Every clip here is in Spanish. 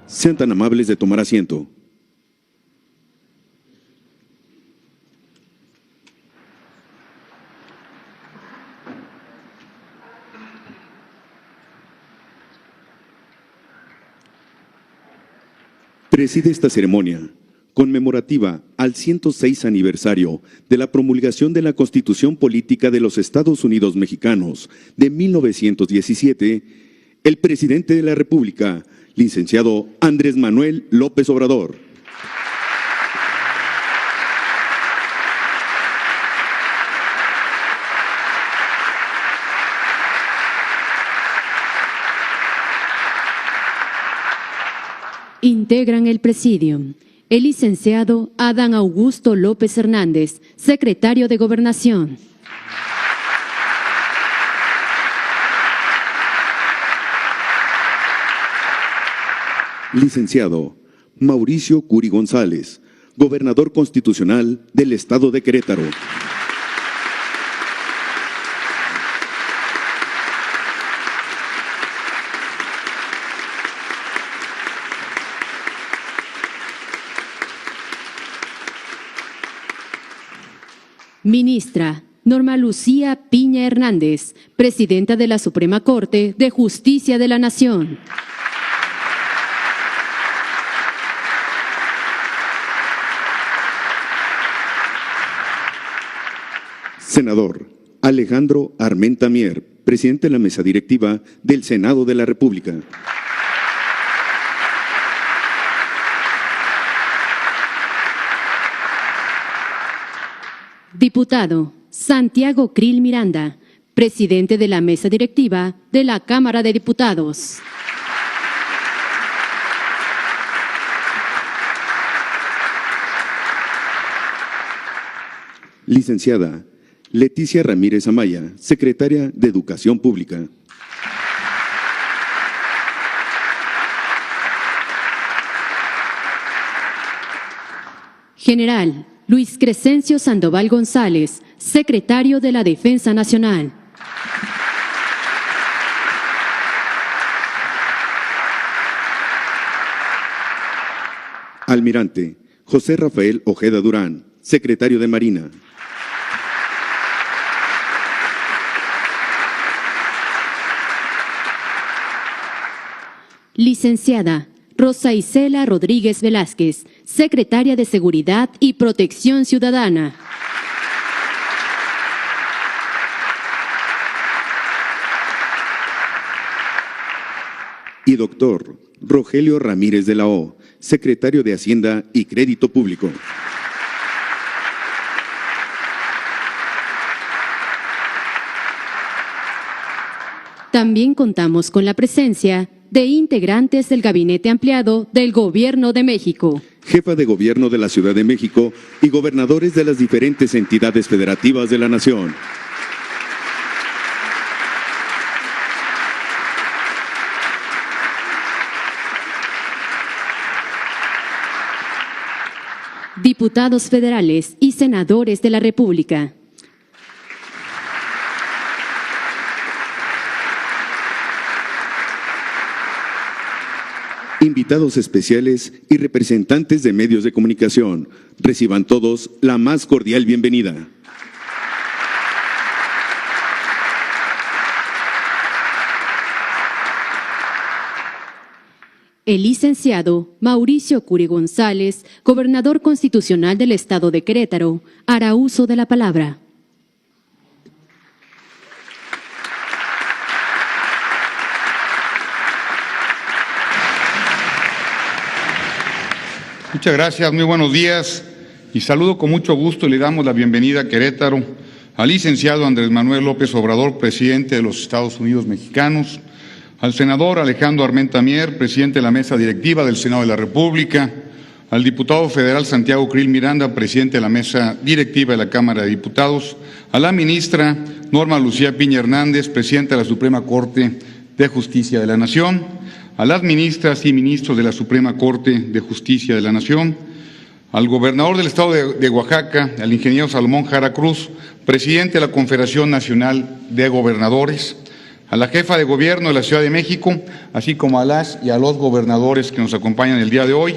Sean tan amables de tomar asiento. Preside esta ceremonia, conmemorativa al 106 aniversario de la promulgación de la Constitución Política de los Estados Unidos Mexicanos de 1917, el presidente de la República, licenciado Andrés Manuel López Obrador. Integran el Presidium el licenciado Adán Augusto López Hernández, secretario de Gobernación. Licenciado Mauricio Curi González, gobernador constitucional del Estado de Querétaro. Ministra Norma Lucía Piña Hernández, presidenta de la Suprema Corte de Justicia de la Nación. Senador Alejandro Armenta Mier, presidente de la mesa directiva del Senado de la República. Diputado Santiago Krill Miranda, presidente de la mesa directiva de la Cámara de Diputados. Licenciada Leticia Ramírez Amaya, secretaria de Educación Pública. General Luis Crescencio Sandoval González, secretario de la Defensa Nacional. Almirante José Rafael Ojeda Durán, secretario de Marina. Licenciada Rosa Isela Rodríguez Velázquez, secretaria de Seguridad y Protección Ciudadana. Y doctor Rogelio Ramírez de la O, secretario de Hacienda y Crédito Público. También contamos con la presencia de integrantes del Gabinete Ampliado del Gobierno de México, Jefa de Gobierno de la Ciudad de México y gobernadores de las diferentes entidades federativas de la nación. diputados federales y senadores de la República. Invitados especiales y representantes de medios de comunicación, reciban todos la más cordial bienvenida. El licenciado Mauricio Curi González, gobernador constitucional del Estado de Querétaro, hará uso de la palabra. Muchas gracias, muy buenos días y saludo con mucho gusto y le damos la bienvenida a Querétaro al licenciado Andrés Manuel López Obrador, presidente de los Estados Unidos Mexicanos, al senador Alejandro Armenta Mier, presidente de la mesa directiva del Senado de la República, al diputado federal Santiago Krill Miranda, presidente de la mesa directiva de la Cámara de Diputados, a la ministra Norma Lucía Piña Hernández, presidenta de la Suprema Corte de Justicia de la Nación, a las ministras y ministros de la Suprema Corte de Justicia de la Nación, al gobernador del Estado de Oaxaca, al ingeniero Salomón Jara Cruz, presidente de la Confederación Nacional de Gobernadores, a la jefa de gobierno de la Ciudad de México, así como a las y a los gobernadores que nos acompañan el día de hoy,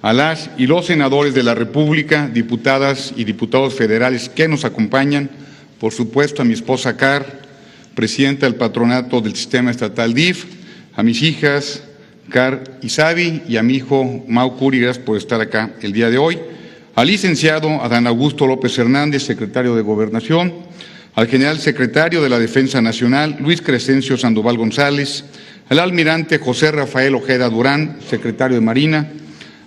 a las y los senadores de la República, diputadas y diputados federales que nos acompañan, por supuesto a mi esposa Car, presidenta del patronato del Sistema Estatal DIF, a mis hijas Car y Sabi y a mi hijo Mau Curi, gracias por estar acá el día de hoy, al licenciado Adán Augusto López Hernández, secretario de Gobernación, al general secretario de la Defensa Nacional, Luis Crescencio Sandoval González, al almirante José Rafael Ojeda Durán, secretario de Marina,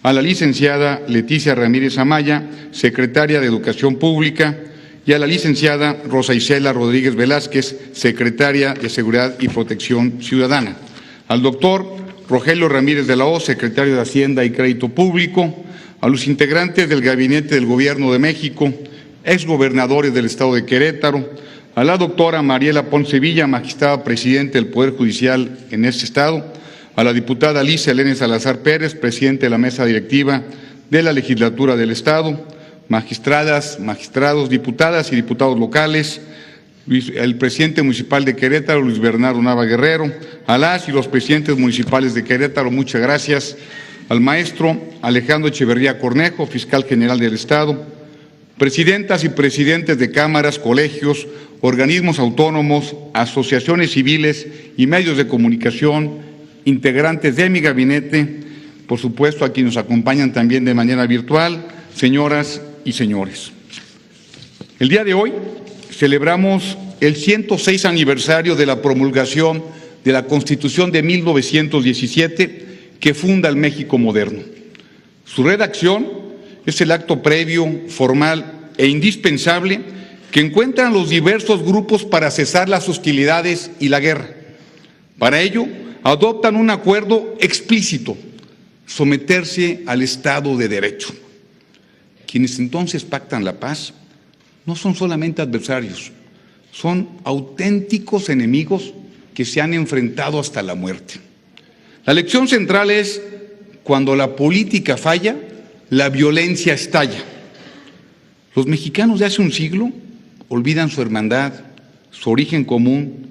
a la licenciada Leticia Ramírez Amaya, secretaria de Educación Pública, y a la licenciada Rosa Isela Rodríguez Velázquez, secretaria de Seguridad y Protección Ciudadana, al doctor Rogelio Ramírez de la O, secretario de Hacienda y Crédito Público, a los integrantes del Gabinete del Gobierno de México, exgobernadores del Estado de Querétaro, a la doctora Mariela Ponce Villa, magistrada presidente del Poder Judicial en este Estado, a la diputada Alicia Elena Salazar Pérez, presidente de la mesa directiva de la Legislatura del Estado, magistradas, magistrados, diputadas y diputados locales, el presidente municipal de Querétaro, Luis Bernardo Nava Guerrero, a las y los presidentes municipales de Querétaro, muchas gracias, al maestro Alejandro Echeverría Cornejo, fiscal general del Estado, presidentas y presidentes de cámaras, colegios, organismos autónomos, asociaciones civiles y medios de comunicación, integrantes de mi gabinete, por supuesto a quienes nos acompañan también de manera virtual, señoras y señores. El día de hoy celebramos el 106 aniversario de la promulgación de la Constitución de 1917 que funda el México moderno. Su redacción es el acto previo, formal e indispensable que encuentran los diversos grupos para cesar las hostilidades y la guerra. Para ello, adoptan un acuerdo explícito: someterse al Estado de Derecho. Quienes entonces pactan la paz no son solamente adversarios, son auténticos enemigos que se han enfrentado hasta la muerte. La lección central es: cuando la política falla, la violencia estalla. Los mexicanos de hace un siglo olvidan su hermandad, su origen común,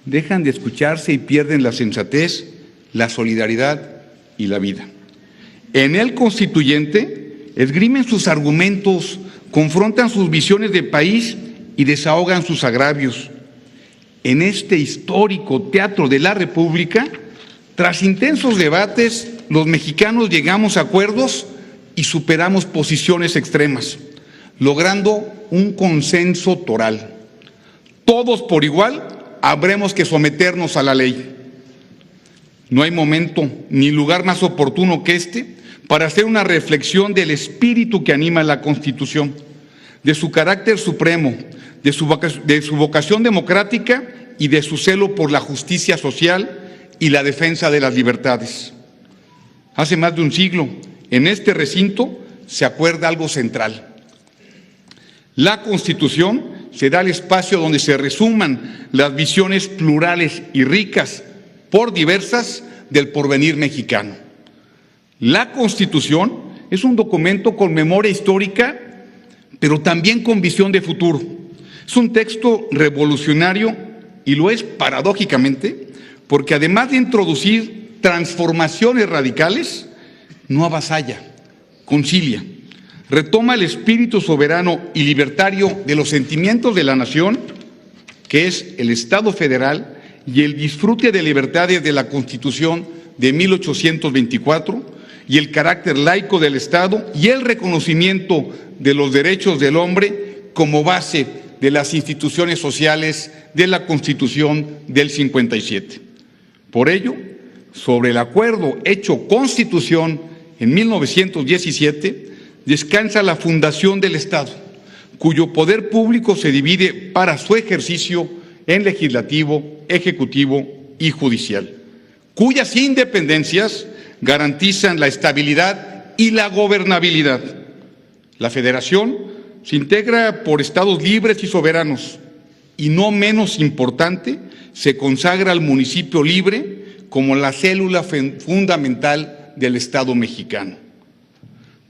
dejan de escucharse y pierden la sensatez, la solidaridad y la vida. En el Constituyente esgrimen sus argumentos, confrontan sus visiones de país y desahogan sus agravios. En este histórico teatro de la República, tras intensos debates, los mexicanos llegamos a acuerdos y superamos posiciones extremas, logrando un consenso toral. Todos por igual habremos que someternos a la ley. No hay momento ni lugar más oportuno que este para hacer una reflexión del espíritu que anima la Constitución, de su carácter supremo, de su vocación democrática y de su celo por la justicia social y la defensa de las libertades. Hace más de un siglo, en este recinto se acuerda algo central. La Constitución será el espacio donde se resuman las visiones plurales y ricas, por diversas, del porvenir mexicano. La Constitución es un documento con memoria histórica, pero también con visión de futuro. Es un texto revolucionario y lo es paradójicamente porque además de introducir transformaciones radicales, no avasalla, concilia, retoma el espíritu soberano y libertario de los sentimientos de la nación, que es el Estado federal, y el disfrute de libertades de la Constitución de 1824, y el carácter laico del Estado, y el reconocimiento de los derechos del hombre como base de las instituciones sociales de la Constitución del 57. Por ello, sobre el acuerdo hecho Constitución en 1917, descansa la fundación del Estado, cuyo poder público se divide para su ejercicio en legislativo, ejecutivo y judicial, cuyas independencias garantizan la estabilidad y la gobernabilidad. La Federación se integra por estados libres y soberanos, y no menos importante, se consagra al municipio libre como la célula fundamental del Estado mexicano.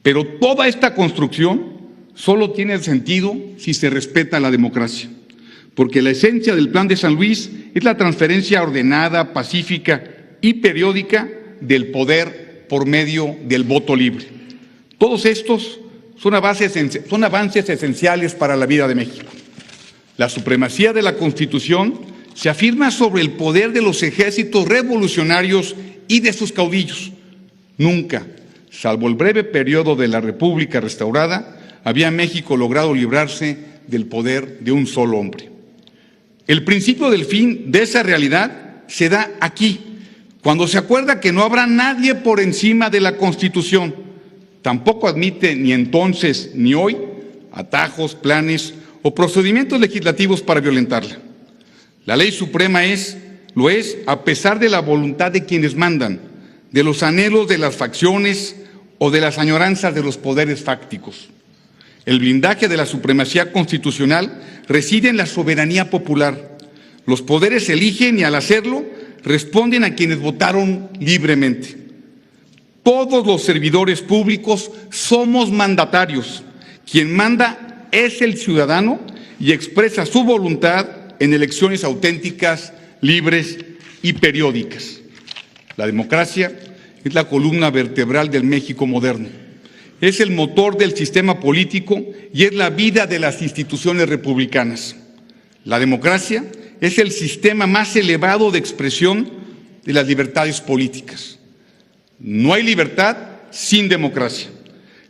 Pero toda esta construcción solo tiene sentido si se respeta la democracia. porque la esencia del Plan de San Luis es la transferencia ordenada, pacífica y periódica del poder por medio del voto libre. Todos estos son avances esenciales para la vida de México. La supremacía de la Constitución se afirma sobre el poder de los ejércitos revolucionarios y de sus caudillos. Nunca, salvo el breve periodo de la República restaurada, había México logrado librarse del poder de un solo hombre. El principio del fin de esa realidad se da aquí, cuando se acuerda que no habrá nadie por encima de la Constitución. Tampoco admite ni entonces ni hoy atajos, planes o procedimientos legislativos para violentarla. La ley suprema lo es a pesar de la voluntad de quienes mandan, de los anhelos de las facciones o de las añoranzas de los poderes fácticos. El blindaje de la supremacía constitucional reside en la soberanía popular. Los poderes eligen y al hacerlo responden a quienes votaron libremente. Todos los servidores públicos somos mandatarios. Quien manda es el ciudadano y expresa su voluntad en elecciones auténticas, libres y periódicas. La democracia es la columna vertebral del México moderno. Es el motor del sistema político y es la vida de las instituciones republicanas. La democracia es el sistema más elevado de expresión de las libertades políticas. No hay libertad sin democracia.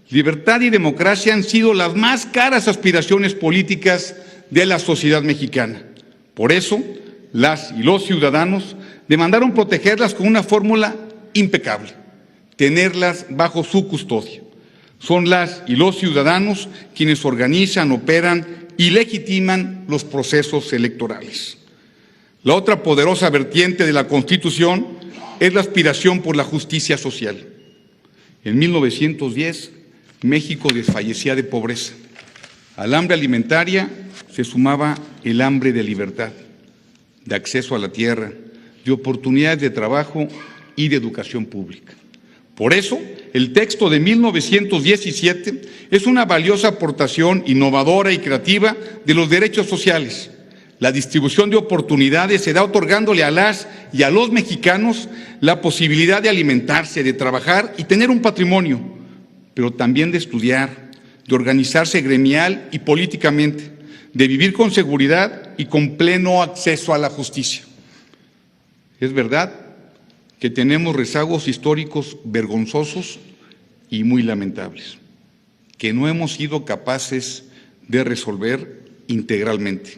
Libertad y democracia han sido las más caras aspiraciones políticas de la sociedad mexicana. Por eso, las y los ciudadanos demandaron protegerlas con una fórmula impecable: tenerlas bajo su custodia. Son las y los ciudadanos quienes organizan, operan y legitiman los procesos electorales. La otra poderosa vertiente de la Constitución es la aspiración por la justicia social. En 1910, México desfallecía de pobreza. Al hambre alimentaria se sumaba el hambre de libertad, de acceso a la tierra, de oportunidades de trabajo y de educación pública. Por eso, el texto de 1917 es una valiosa aportación innovadora y creativa de los derechos sociales. La distribución de oportunidades se da otorgándole a las y a los mexicanos la posibilidad de alimentarse, de trabajar y tener un patrimonio, pero también de estudiar, de organizarse gremial y políticamente, de vivir con seguridad y con pleno acceso a la justicia. Es verdad que tenemos rezagos históricos vergonzosos y muy lamentables, que no hemos sido capaces de resolver integralmente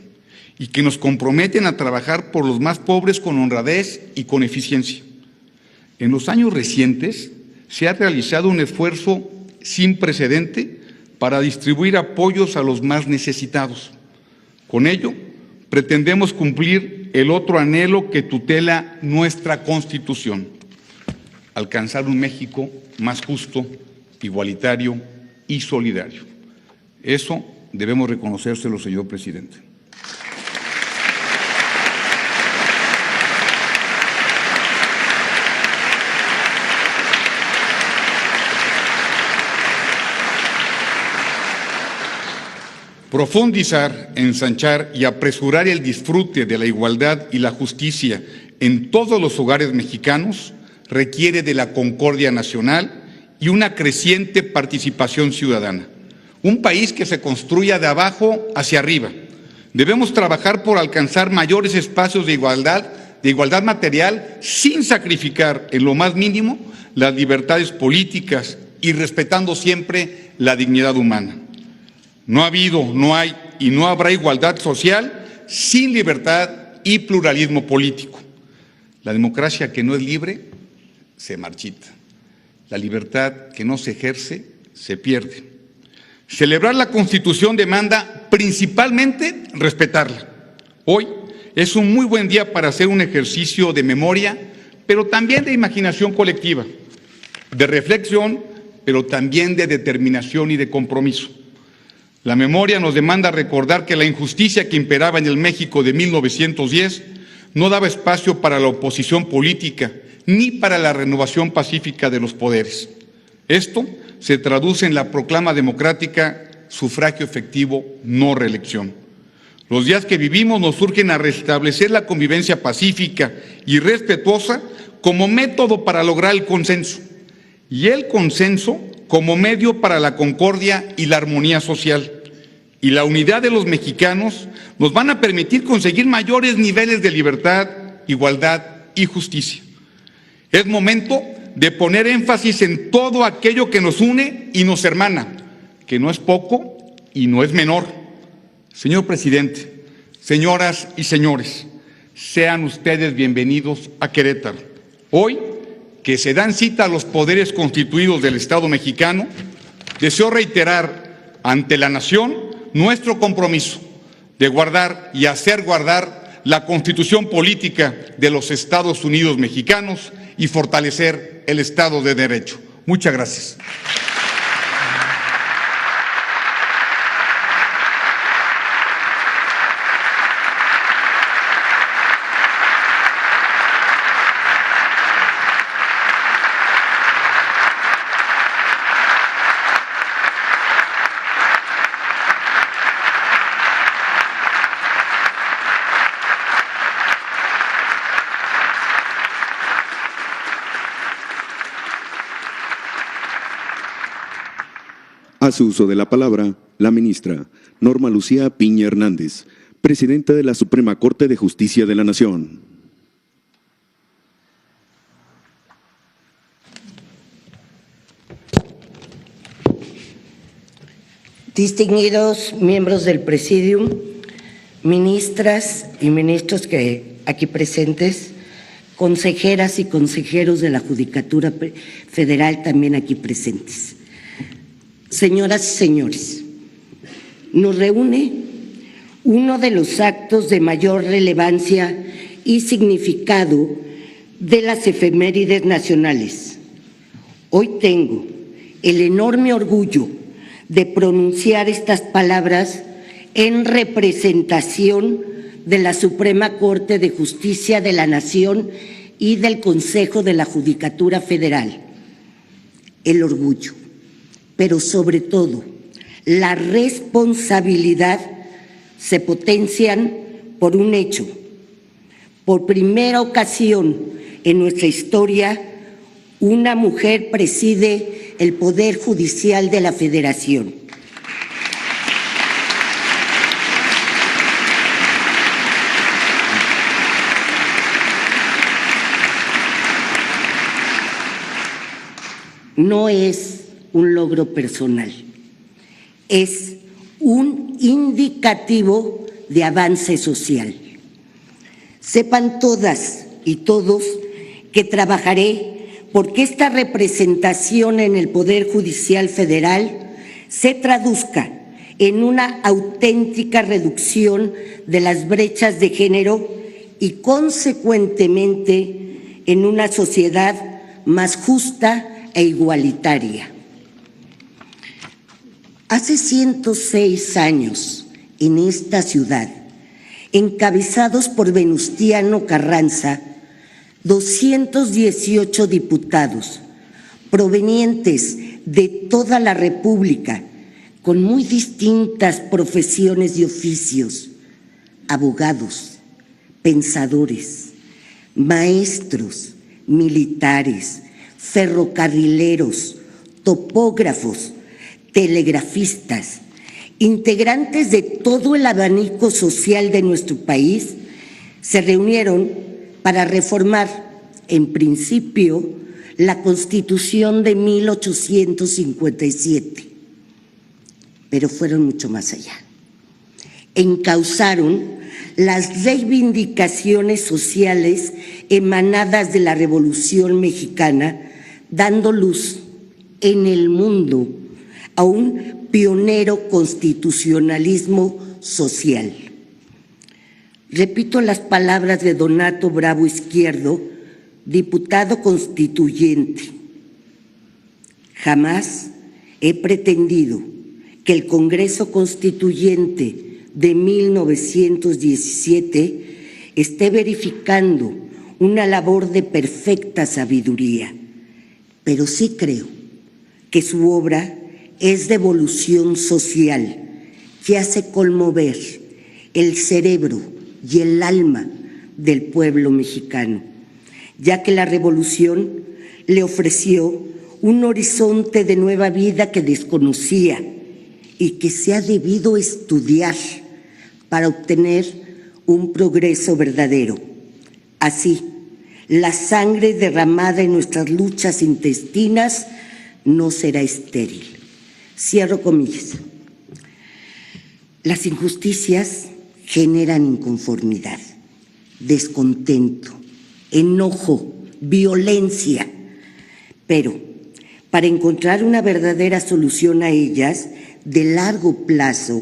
y que nos comprometen a trabajar por los más pobres con honradez y con eficiencia. En los años recientes se ha realizado un esfuerzo sin precedente para distribuir apoyos a los más necesitados. Con ello, pretendemos cumplir el otro anhelo que tutela nuestra Constitución: alcanzar un México más justo, igualitario y solidario. Eso debemos reconocérselo, señor presidente. Profundizar, ensanchar y apresurar el disfrute de la igualdad y la justicia en todos los hogares mexicanos requiere de la concordia nacional y una creciente participación ciudadana. Un país que se construya de abajo hacia arriba. Debemos trabajar por alcanzar mayores espacios de igualdad material, sin sacrificar en lo más mínimo las libertades políticas y respetando siempre la dignidad humana. No ha habido, no hay y no habrá igualdad social sin libertad y pluralismo político. La democracia que no es libre se marchita. La libertad que no se ejerce se pierde. Celebrar la Constitución demanda principalmente respetarla. Hoy es un muy buen día para hacer un ejercicio de memoria, pero también de imaginación colectiva, de reflexión, pero también de determinación y de compromiso. La memoria nos demanda recordar que la injusticia que imperaba en el México de 1910 no daba espacio para la oposición política ni para la renovación pacífica de los poderes. Esto se traduce en la proclama democrática: sufragio efectivo, no reelección. Los días que vivimos nos urgen a restablecer la convivencia pacífica y respetuosa como método para lograr el consenso, y el consenso como medio para la concordia y la armonía social. Y la unidad de los mexicanos nos van a permitir conseguir mayores niveles de libertad, igualdad y justicia. Es momento de poner énfasis en todo aquello que nos une y nos hermana, que no es poco y no es menor. Señor presidente, señoras y señores, sean ustedes bienvenidos a Querétaro. Hoy, que se dan cita a los poderes constituidos del Estado mexicano, deseo reiterar ante la nación nuestro compromiso de guardar y hacer guardar la Constitución política de los Estados Unidos mexicanos y fortalecer el Estado de Derecho. Muchas gracias. Hace uso de la palabra la ministra Norma Lucía Piña Hernández, presidenta de la Suprema Corte de Justicia de la Nación. Distinguidos miembros del Presidium, ministras y ministros que aquí presentes, consejeras y consejeros de la Judicatura Federal también aquí presentes. Señoras y señores, nos reúne uno de los actos de mayor relevancia y significado de las efemérides nacionales. Hoy tengo el enorme orgullo de pronunciar estas palabras en representación de la Suprema Corte de Justicia de la Nación y del Consejo de la Judicatura Federal. El orgullo, pero sobre todo la responsabilidad se potencian por un hecho. Por primera ocasión en nuestra historia, una mujer preside el Poder Judicial de la Federación. No es un logro personal, es un indicativo de avance social. Sepan todas y todos que trabajaré porque esta representación en el Poder Judicial Federal se traduzca en una auténtica reducción de las brechas de género y, consecuentemente, en una sociedad más justa e igualitaria. Hace 106 años, en esta ciudad, encabezados por Venustiano Carranza, 218 diputados provenientes de toda la República, con muy distintas profesiones y oficios, abogados, pensadores, maestros, militares, ferrocarrileros, topógrafos, telegrafistas, integrantes de todo el abanico social de nuestro país, se reunieron para reformar, en principio, la Constitución de 1857, pero fueron mucho más allá. Encauzaron las reivindicaciones sociales emanadas de la Revolución Mexicana, dando luz en el mundo a un pionero constitucionalismo social. Repito las palabras de Donato Bravo Izquierdo, diputado constituyente. Jamás he pretendido que el Congreso Constituyente de 1917 esté verificando una labor de perfecta sabiduría, pero sí creo que su obra es de evolución social que hace conmover el cerebro y el alma del pueblo mexicano, ya que la revolución le ofreció un horizonte de nueva vida que desconocía y que se ha debido estudiar para obtener un progreso verdadero. Así, la sangre derramada en nuestras luchas intestinas no será estéril. Cierro comillas. Las injusticias generan inconformidad, descontento, enojo, violencia, pero para encontrar una verdadera solución a ellas de largo plazo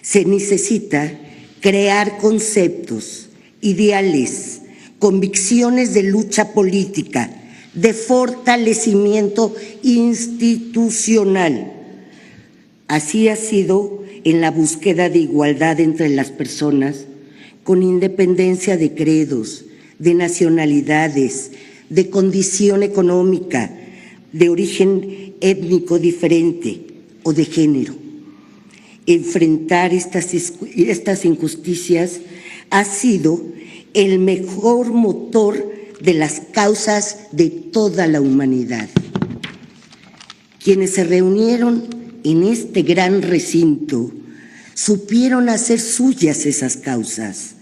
se necesita crear conceptos, ideales, convicciones de lucha política, de fortalecimiento institucional. Así ha sido en la búsqueda de igualdad entre las personas, con independencia de credos, de nacionalidades, de condición económica, de origen étnico diferente o de género. Enfrentar estas injusticias ha sido el mejor motor de las causas de toda la humanidad. Quienes se reunieron en este gran recinto supieron hacer suyas esas causas,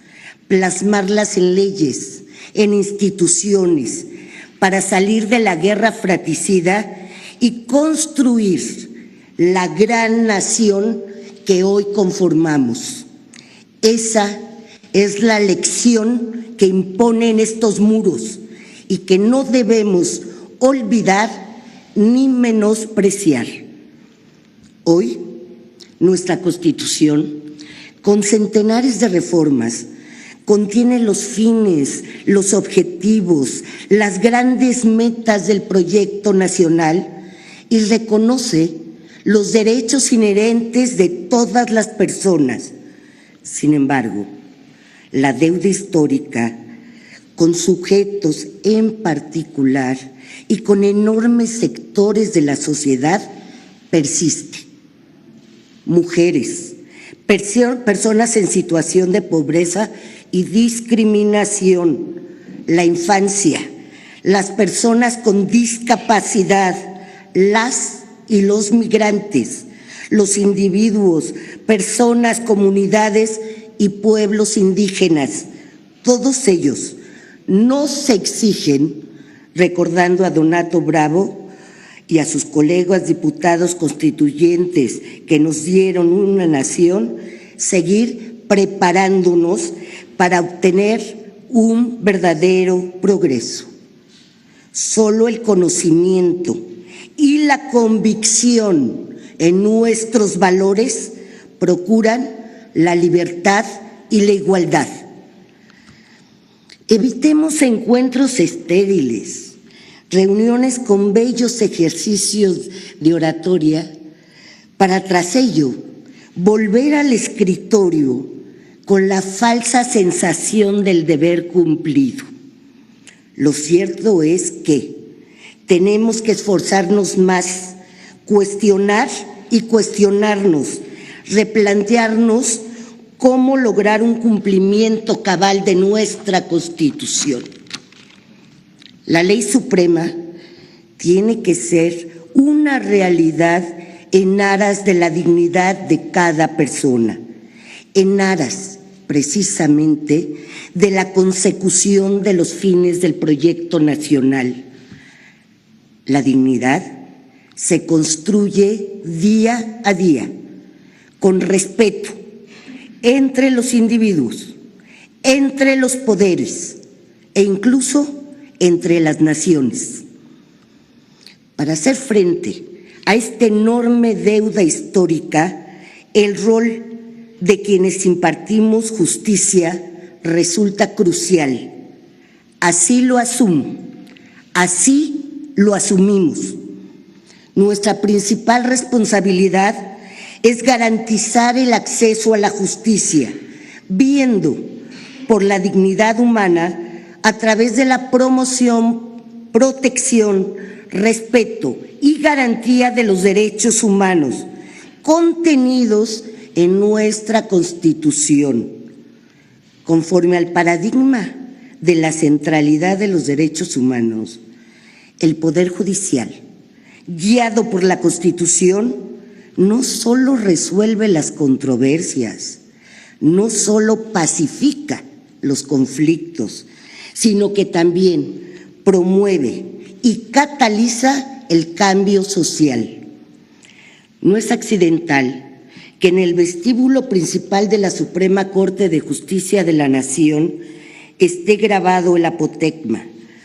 plasmarlas en leyes, en instituciones, para salir de la guerra fratricida y construir la gran nación que hoy conformamos. Esa es la lección que imponen estos muros y que no debemos olvidar ni menospreciar. Hoy, nuestra Constitución, con centenares de reformas, contiene los fines, los objetivos, las grandes metas del proyecto nacional y reconoce los derechos inherentes de todas las personas. Sin embargo, la deuda histórica con sujetos en particular y con enormes sectores de la sociedad persiste. Mujeres, personas en situación de pobreza y discriminación, la infancia, las personas con discapacidad, las y los migrantes, los individuos, personas, comunidades y pueblos indígenas, todos ellos nos exigen, recordando a Donato Bravo y a sus colegas diputados constituyentes que nos dieron una nación, seguir preparándonos para obtener un verdadero progreso. Solo el conocimiento y la convicción en nuestros valores procuran la libertad y la igualdad. Evitemos encuentros estériles, reuniones con bellos ejercicios de oratoria, para tras ello volver al escritorio con la falsa sensación del deber cumplido. Lo cierto es que tenemos que esforzarnos más, cuestionar y cuestionarnos, replantearnos cómo lograr un cumplimiento cabal de nuestra Constitución. La ley suprema tiene que ser una realidad en aras de la dignidad de cada persona, en aras precisamente de la consecución de los fines del proyecto nacional. La dignidad se construye día a día, con respeto entre los individuos, entre los poderes e incluso entre las naciones. Para hacer frente a esta enorme deuda histórica, el rol de quienes impartimos justicia resulta crucial. Así lo asumo, así lo asumimos. Nuestra principal responsabilidad es garantizar el acceso a la justicia, viendo por la dignidad humana a través de la promoción, protección, respeto y garantía de los derechos humanos contenidos en nuestra Constitución, conforme al paradigma de la centralidad de los derechos humanos, el Poder Judicial, guiado por la Constitución, no solo resuelve las controversias, no solo pacifica los conflictos, sino que también promueve y cataliza el cambio social. No es accidental que en el vestíbulo principal de la Suprema Corte de Justicia de la Nación esté grabado el apotegma: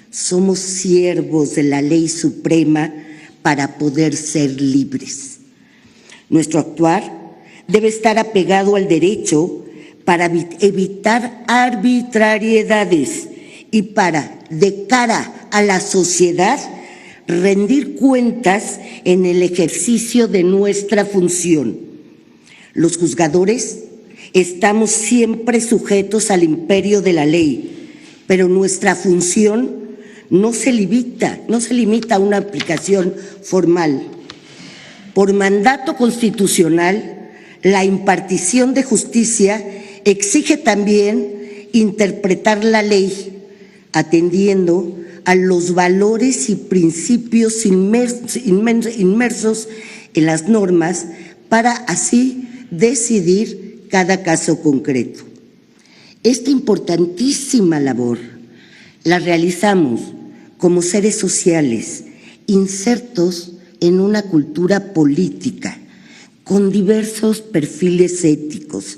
somos siervos de la ley suprema para poder ser libres. Nuestro actuar debe estar apegado al derecho para evitar arbitrariedades y para, de cara a la sociedad, rendir cuentas en el ejercicio de nuestra función. Los juzgadores estamos siempre sujetos al imperio de la ley, pero nuestra función no se limita a una aplicación formal. Por mandato constitucional, la impartición de justicia exige también interpretar la ley, atendiendo a los valores y principios inmersos en las normas para así decidir cada caso concreto. Esta importantísima labor la realizamos como seres sociales insertos en una cultura política con diversos perfiles éticos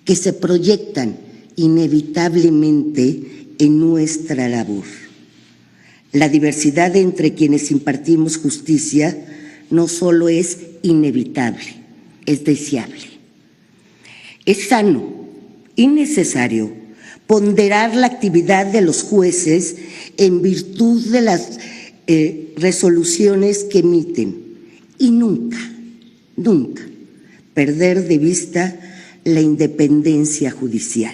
que se proyectan inevitablemente en nuestra labor. La diversidad entre quienes impartimos justicia no solo es inevitable, es deseable. Es sano y necesario ponderar la actividad de los jueces en virtud de las resoluciones que emiten y nunca perder de vista la independencia judicial,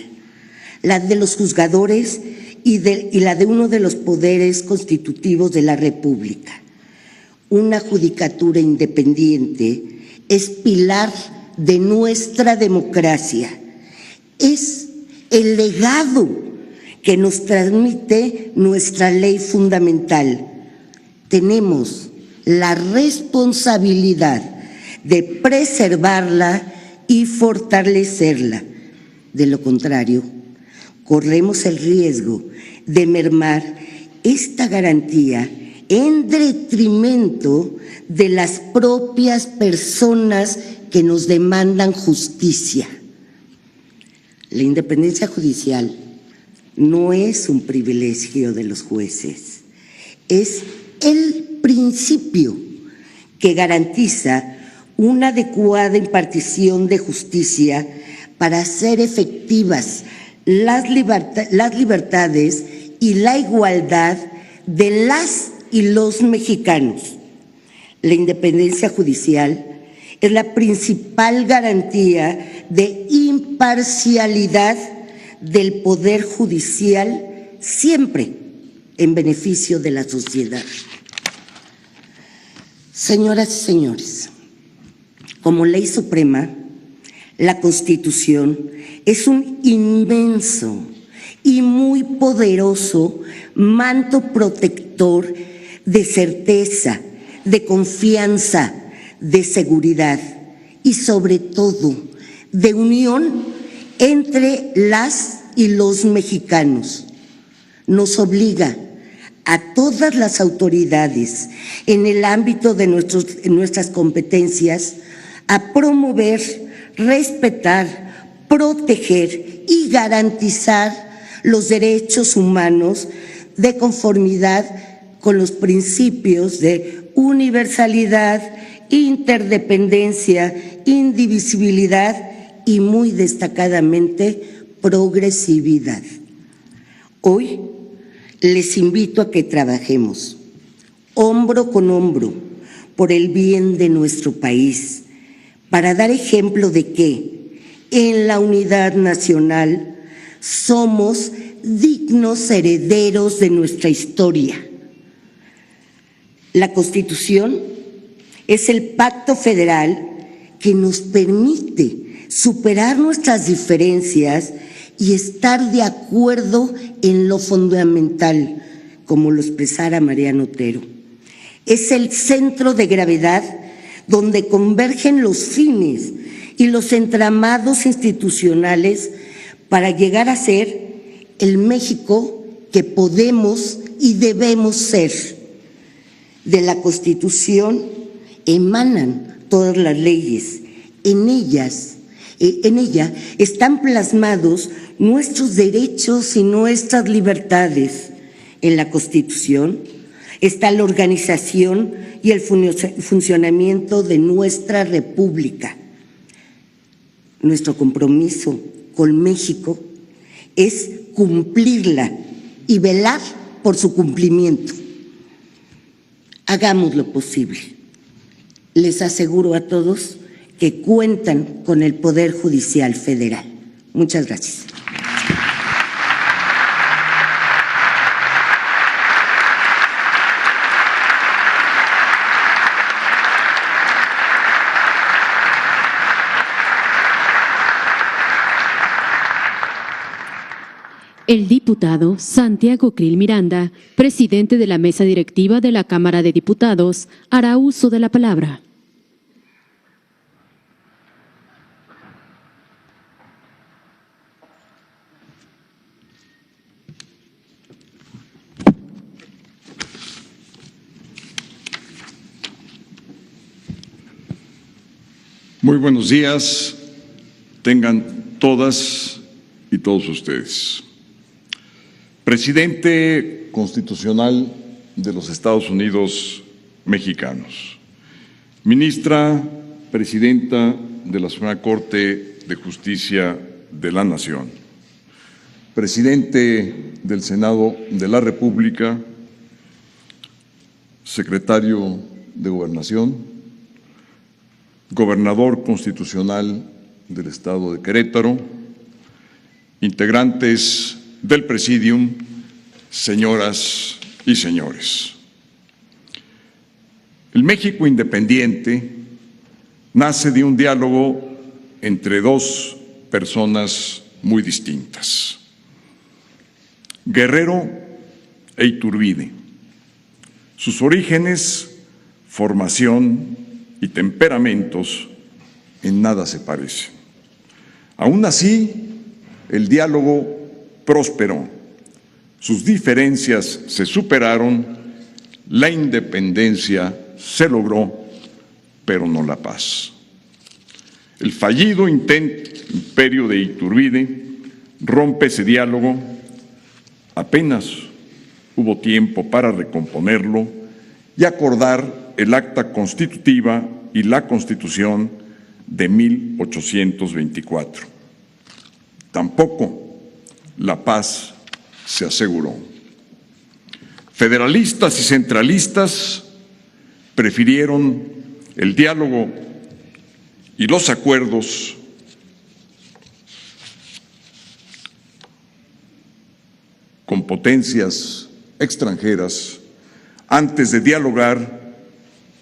la de los juzgadores y la de uno de los poderes constitutivos de la República. Una judicatura independiente es pilar de nuestra democracia, es el legado que nos transmite nuestra ley fundamental. Tenemos la responsabilidad de preservarla y fortalecerla. De lo contrario, corremos el riesgo de mermar esta garantía en detrimento de las propias personas que nos demandan justicia. La independencia judicial no es un privilegio de los jueces, es el principio que garantiza una adecuada impartición de justicia para hacer efectivas las libertades y la igualdad de las y los mexicanos. La independencia judicial es la principal garantía de imparcialidad del Poder Judicial, siempre en beneficio de la sociedad. Señoras y señores, como ley suprema, la Constitución es un inmenso y muy poderoso manto protector de certeza, de confianza, de seguridad y sobre todo de unión entre las y los mexicanos. Nos obliga a todas las autoridades en el ámbito de nuestras competencias a promover, respetar, proteger y garantizar los derechos humanos de conformidad con los principios de universalidad, interdependencia, indivisibilidad y muy destacadamente progresividad. Hoy les invito a que trabajemos hombro con hombro por el bien de nuestro país, para dar ejemplo de que en la unidad nacional somos dignos herederos de nuestra historia. La Constitución es el pacto federal que nos permite superar nuestras diferencias y estar de acuerdo en lo fundamental, como lo expresara Mariano Otero. Es el centro de gravedad donde convergen los fines y los entramados institucionales para llegar a ser el México que podemos y debemos ser. De la Constitución emanan todas las leyes. En ella están plasmados nuestros derechos y nuestras libertades. En la Constitución está la organización y el funcionamiento de nuestra República. Nuestro compromiso con México es cumplirla y velar por su cumplimiento. Hagamos lo posible. Les aseguro a todos que cuentan con el Poder Judicial Federal. Muchas gracias. El diputado Santiago Krill Miranda, presidente de la mesa directiva de la Cámara de Diputados, hará uso de la palabra. Muy buenos días, tengan todas y todos ustedes. Presidente constitucional de los Estados Unidos mexicanos, ministra presidenta de la Suprema Corte de Justicia de la Nación, presidente del Senado de la República, secretario de Gobernación, gobernador constitucional del Estado de Querétaro, integrantes del Presidium, señoras y señores. El México independiente nace de un diálogo entre dos personas muy distintas, Guerrero e Iturbide. Sus orígenes, formación y temperamentos en nada se parecen. Aún así, el diálogo prosperó, sus diferencias se superaron, la independencia se logró, pero no la paz. El fallido imperio de Iturbide rompe ese diálogo, apenas hubo tiempo para recomponerlo y acordar el acta constitutiva y la Constitución de 1824. Tampoco la paz se aseguró. Federalistas y centralistas prefirieron el diálogo y los acuerdos con potencias extranjeras antes de dialogar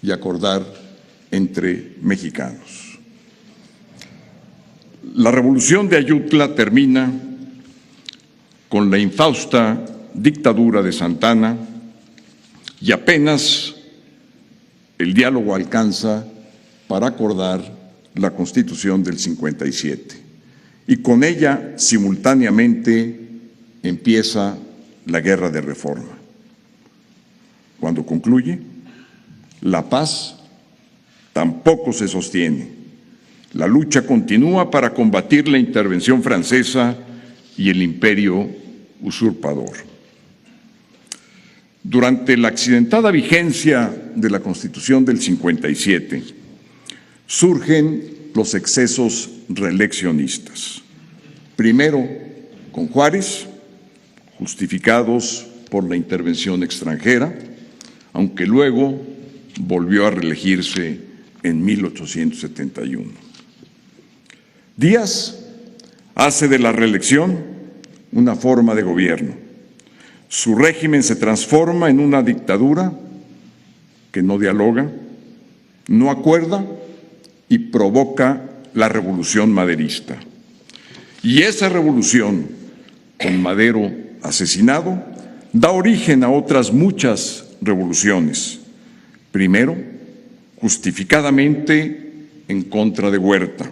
y acordar entre mexicanos. La revolución de Ayutla termina con la infausta dictadura de Santana y apenas el diálogo alcanza para acordar la Constitución del 57. Y con ella, simultáneamente, empieza la Guerra de Reforma. Cuando concluye, la paz tampoco se sostiene. La lucha continúa para combatir la intervención francesa y el imperio usurpador. Durante la accidentada vigencia de la Constitución del 57, surgen los excesos reeleccionistas. Primero con Juárez, justificados por la intervención extranjera, aunque luego volvió a reelegirse en 1871. Díaz hace de la reelección una forma de gobierno. Su régimen se transforma en una dictadura que no dialoga, no acuerda y provoca la revolución maderista. Y esa revolución, con Madero asesinado, da origen a otras muchas revoluciones. Primero, justificadamente en contra de Huerta.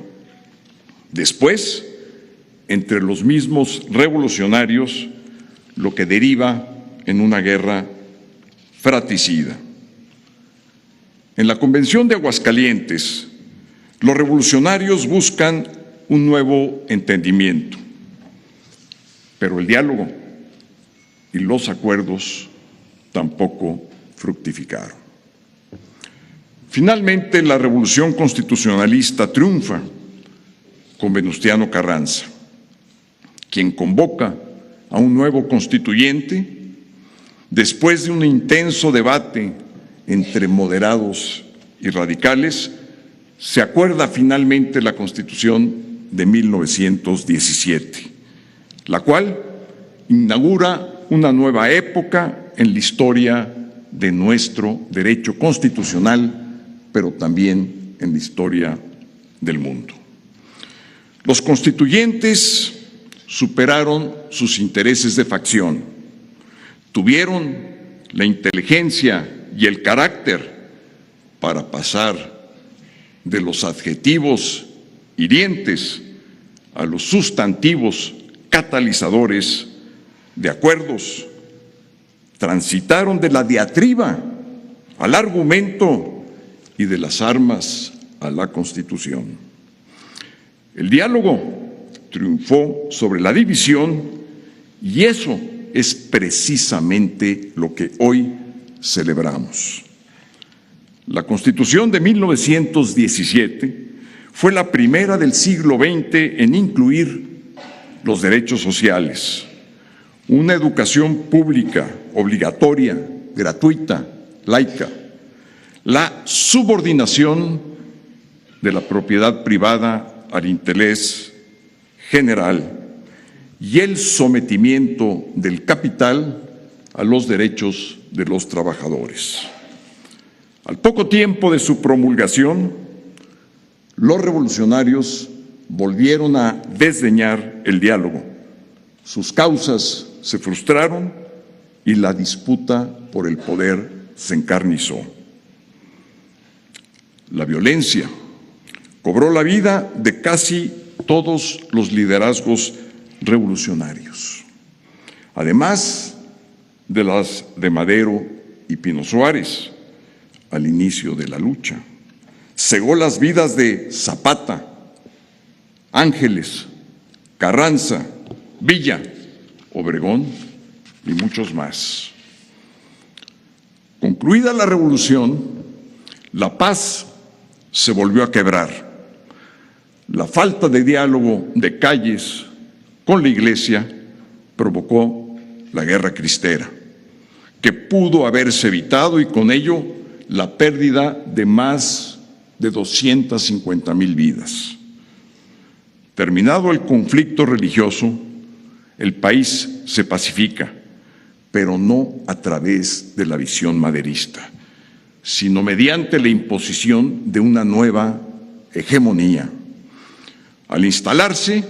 Después, entre los mismos revolucionarios, lo que deriva en una guerra fratricida. En la Convención de Aguascalientes, los revolucionarios buscan un nuevo entendimiento, pero el diálogo y los acuerdos tampoco fructificaron. Finalmente, la revolución constitucionalista triunfa con Venustiano Carranza, quien convoca a un nuevo constituyente después de un intenso debate entre moderados y radicales. Se acuerda finalmente la Constitución de 1917, la cual inaugura una nueva época en la historia de nuestro derecho constitucional, pero también en la historia del mundo. Los constituyentes superaron sus intereses de facción, tuvieron la inteligencia y el carácter para pasar de los adjetivos hirientes a los sustantivos catalizadores de acuerdos, transitaron de la diatriba al argumento y de las armas a la Constitución. El diálogo triunfó sobre la división y eso es precisamente lo que hoy celebramos. La Constitución de 1917 fue la primera del siglo XX en incluir los derechos sociales, una educación pública, obligatoria, gratuita, laica, la subordinación de la propiedad privada al interés general y el sometimiento del capital a los derechos de los trabajadores. Al poco tiempo de su promulgación, los revolucionarios volvieron a desdeñar el diálogo. Sus causas se frustraron y la disputa por el poder se encarnizó. La violencia cobró la vida de casi todos los liderazgos revolucionarios, además de las de Madero y Pino Suárez al inicio de la lucha. Cegó las vidas de Zapata, Ángeles, Carranza, Villa, Obregón y muchos más. Concluida la revolución, la paz se volvió a quebrar. La falta de diálogo de Calles con la Iglesia provocó la Guerra Cristera, que pudo haberse evitado y con ello la pérdida de más de 250,000 vidas. Terminado el conflicto religioso, el país se pacifica, pero no a través de la visión maderista, sino mediante la imposición de una nueva hegemonía. Al instalarse,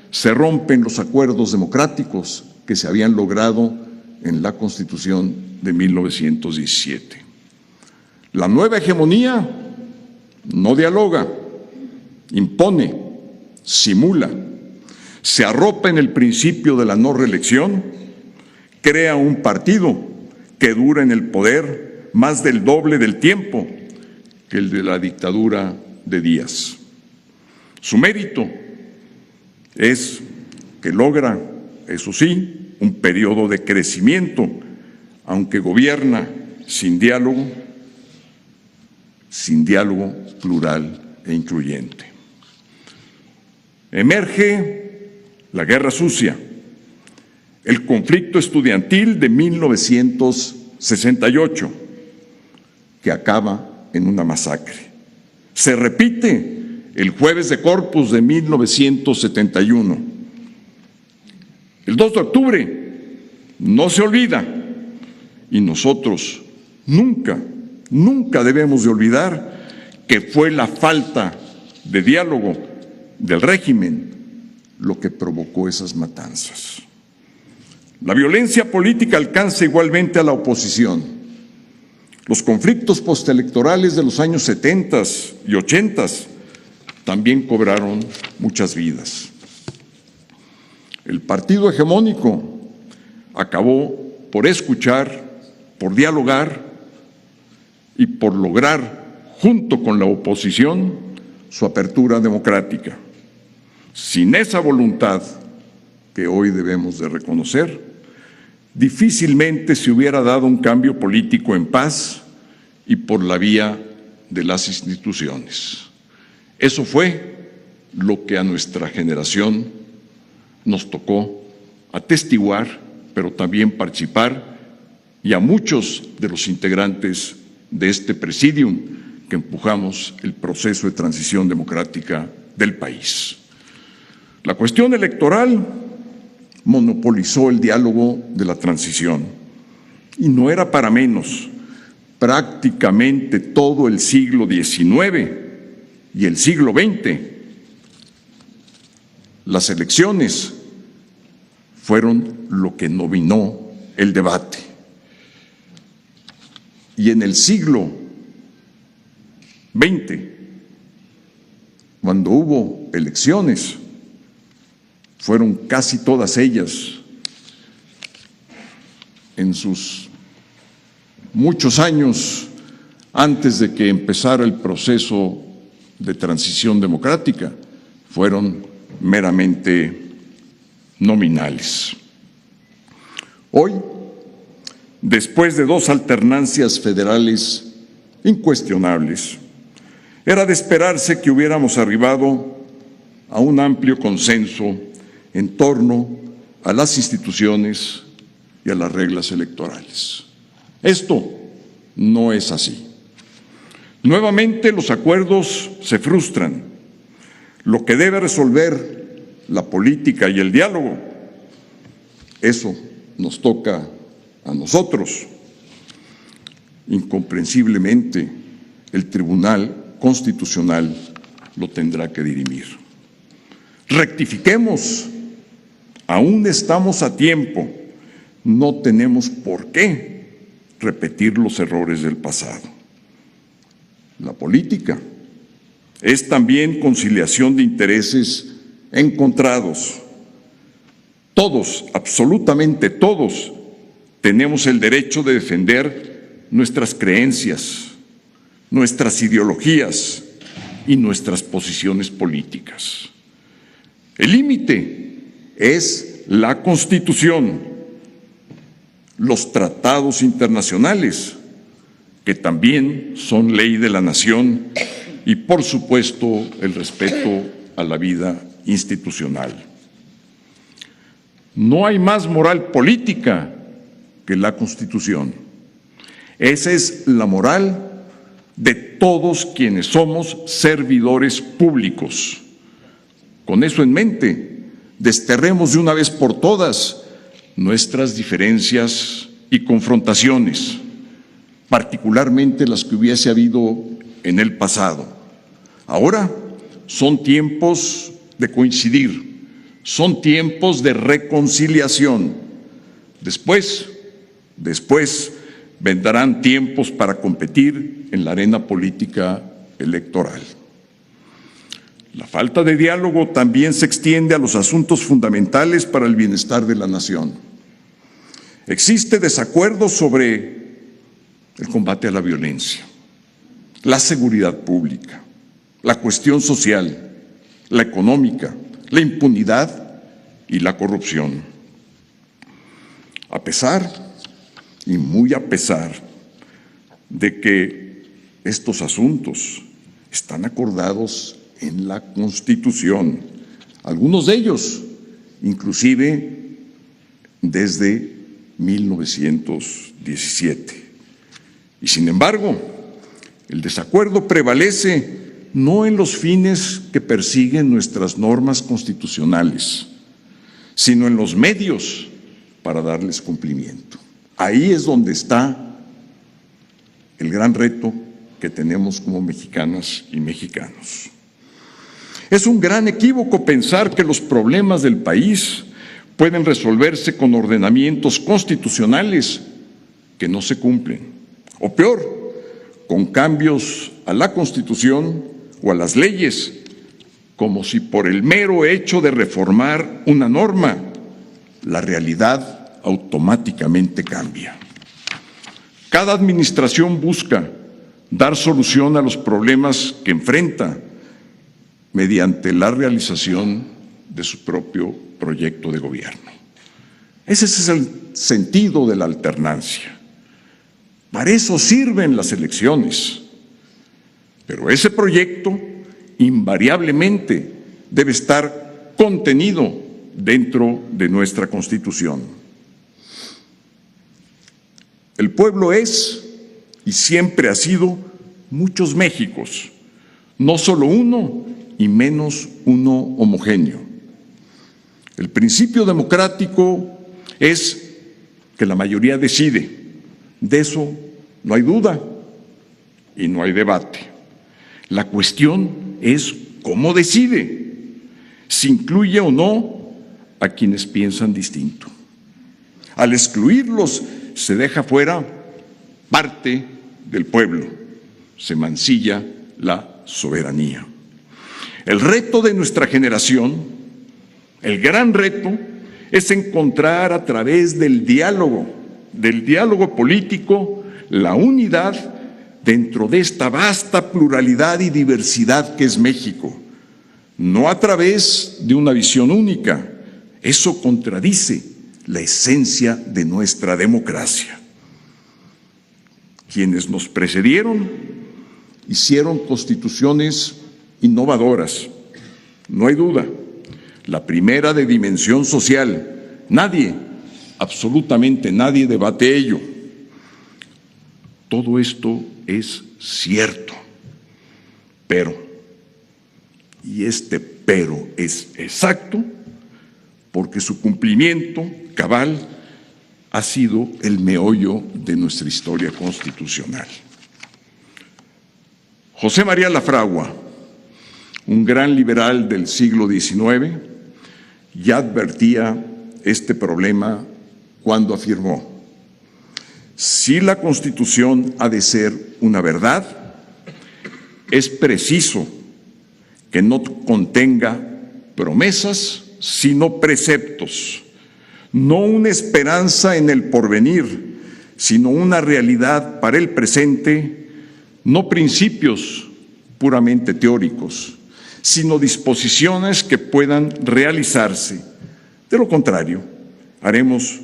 se rompen los acuerdos democráticos que se habían logrado en la Constitución de 1917. La nueva hegemonía no dialoga, impone, simula, se arropa en el principio de la no reelección, crea un partido que dura en el poder más del doble del tiempo que el de la dictadura de Díaz. Su mérito es que logra, eso sí, un periodo de crecimiento, aunque gobierna sin diálogo plural e incluyente. Emerge la Guerra Sucia, el conflicto estudiantil de 1968, que acaba en una masacre. Se repite el Jueves de Corpus de 1971. El 2 de octubre no se olvida y nosotros nunca debemos de olvidar que fue la falta de diálogo del régimen lo que provocó esas matanzas. La violencia política alcanza igualmente a la oposición. Los conflictos postelectorales de los años 70 y 80 también cobraron muchas vidas. El partido hegemónico acabó por escuchar, por dialogar y por lograr, junto con la oposición, su apertura democrática. Sin esa voluntad que hoy debemos de reconocer, difícilmente se hubiera dado un cambio político en paz y por la vía de las instituciones. Eso fue lo que a nuestra generación nos tocó atestiguar, pero también participar, y a muchos de los integrantes de este presidium que empujamos el proceso de transición democrática del país. La cuestión electoral monopolizó el diálogo de la transición y no era para menos. Prácticamente todo el siglo XIX y el siglo XX, las elecciones fueron lo que dominó el debate. Y en el siglo XX, cuando hubo elecciones, fueron casi todas ellas, en sus muchos años antes de que empezara el proceso de transición democrática, fueron meramente nominales. Hoy, después de dos alternancias federales incuestionables, era de esperarse que hubiéramos arribado a un amplio consenso en torno a las instituciones y a las reglas electorales. Esto no es así. Nuevamente los acuerdos se frustran. Lo que debe resolver la política y el diálogo, eso nos toca a nosotros. Incomprensiblemente, el Tribunal Constitucional lo tendrá que dirimir. Rectifiquemos, aún estamos a tiempo, no tenemos por qué repetir los errores del pasado. La política es también conciliación de intereses encontrados. Todos, absolutamente todos, tenemos el derecho de defender nuestras creencias, nuestras ideologías y nuestras posiciones políticas. El límite es la Constitución, los tratados internacionales, que también son ley de la nación, y por supuesto el respeto a la vida institucional. No hay más moral política que la Constitución. Esa es la moral de todos quienes somos servidores públicos. Con eso en mente, desterremos de una vez por todas nuestras diferencias y confrontaciones, particularmente las que hubiese habido en el pasado. Ahora son tiempos de coincidir, son tiempos de reconciliación. Después vendrán tiempos para competir en la arena política electoral. La falta de diálogo también se extiende a los asuntos fundamentales para el bienestar de la nación. Existe desacuerdo sobre el combate a la violencia, la seguridad pública, la cuestión social, la económica, la impunidad y la corrupción. A pesar, y muy a pesar, de que estos asuntos están acordados en la Constitución, algunos de ellos inclusive desde 1917. Y sin embargo, el desacuerdo prevalece no en los fines que persiguen nuestras normas constitucionales, sino en los medios para darles cumplimiento. Ahí es donde está el gran reto que tenemos como mexicanas y mexicanos. Es un gran equívoco pensar que los problemas del país pueden resolverse con ordenamientos constitucionales que no se cumplen, o peor, con cambios a la Constitución o a las leyes, como si por el mero hecho de reformar una norma, la realidad automáticamente cambia. Cada administración busca dar solución a los problemas que enfrenta mediante la realización de su propio proyecto de gobierno. Ese es el sentido de la alternancia. Para eso sirven las elecciones. Pero ese proyecto invariablemente debe estar contenido dentro de nuestra Constitución. El pueblo es y siempre ha sido muchos Méxicos, no solo uno y menos uno homogéneo. El principio democrático es que la mayoría decide. De eso no hay duda y no hay debate. La cuestión es cómo decide, si incluye o no a quienes piensan distinto. Al excluirlos, se deja fuera parte del pueblo, se mancilla la soberanía. El reto de nuestra generación, el gran reto, es encontrar a través del diálogo político, la unidad dentro de esta vasta pluralidad y diversidad que es México, no a través de una visión única. Eso contradice la esencia de nuestra democracia. Quienes nos precedieron hicieron constituciones innovadoras, no hay duda. La primera de dimensión social, nadie, absolutamente nadie debate ello. Todo esto es cierto, pero, y este pero es exacto, porque su cumplimiento cabal ha sido el meollo de nuestra historia constitucional. José María Lafragua, un gran liberal del siglo XIX, ya advertía este problema cuando afirmó: si la Constitución ha de ser una verdad, es preciso que no contenga promesas, sino preceptos, no una esperanza en el porvenir, sino una realidad para el presente, no principios puramente teóricos, sino disposiciones que puedan realizarse. De lo contrario, haremos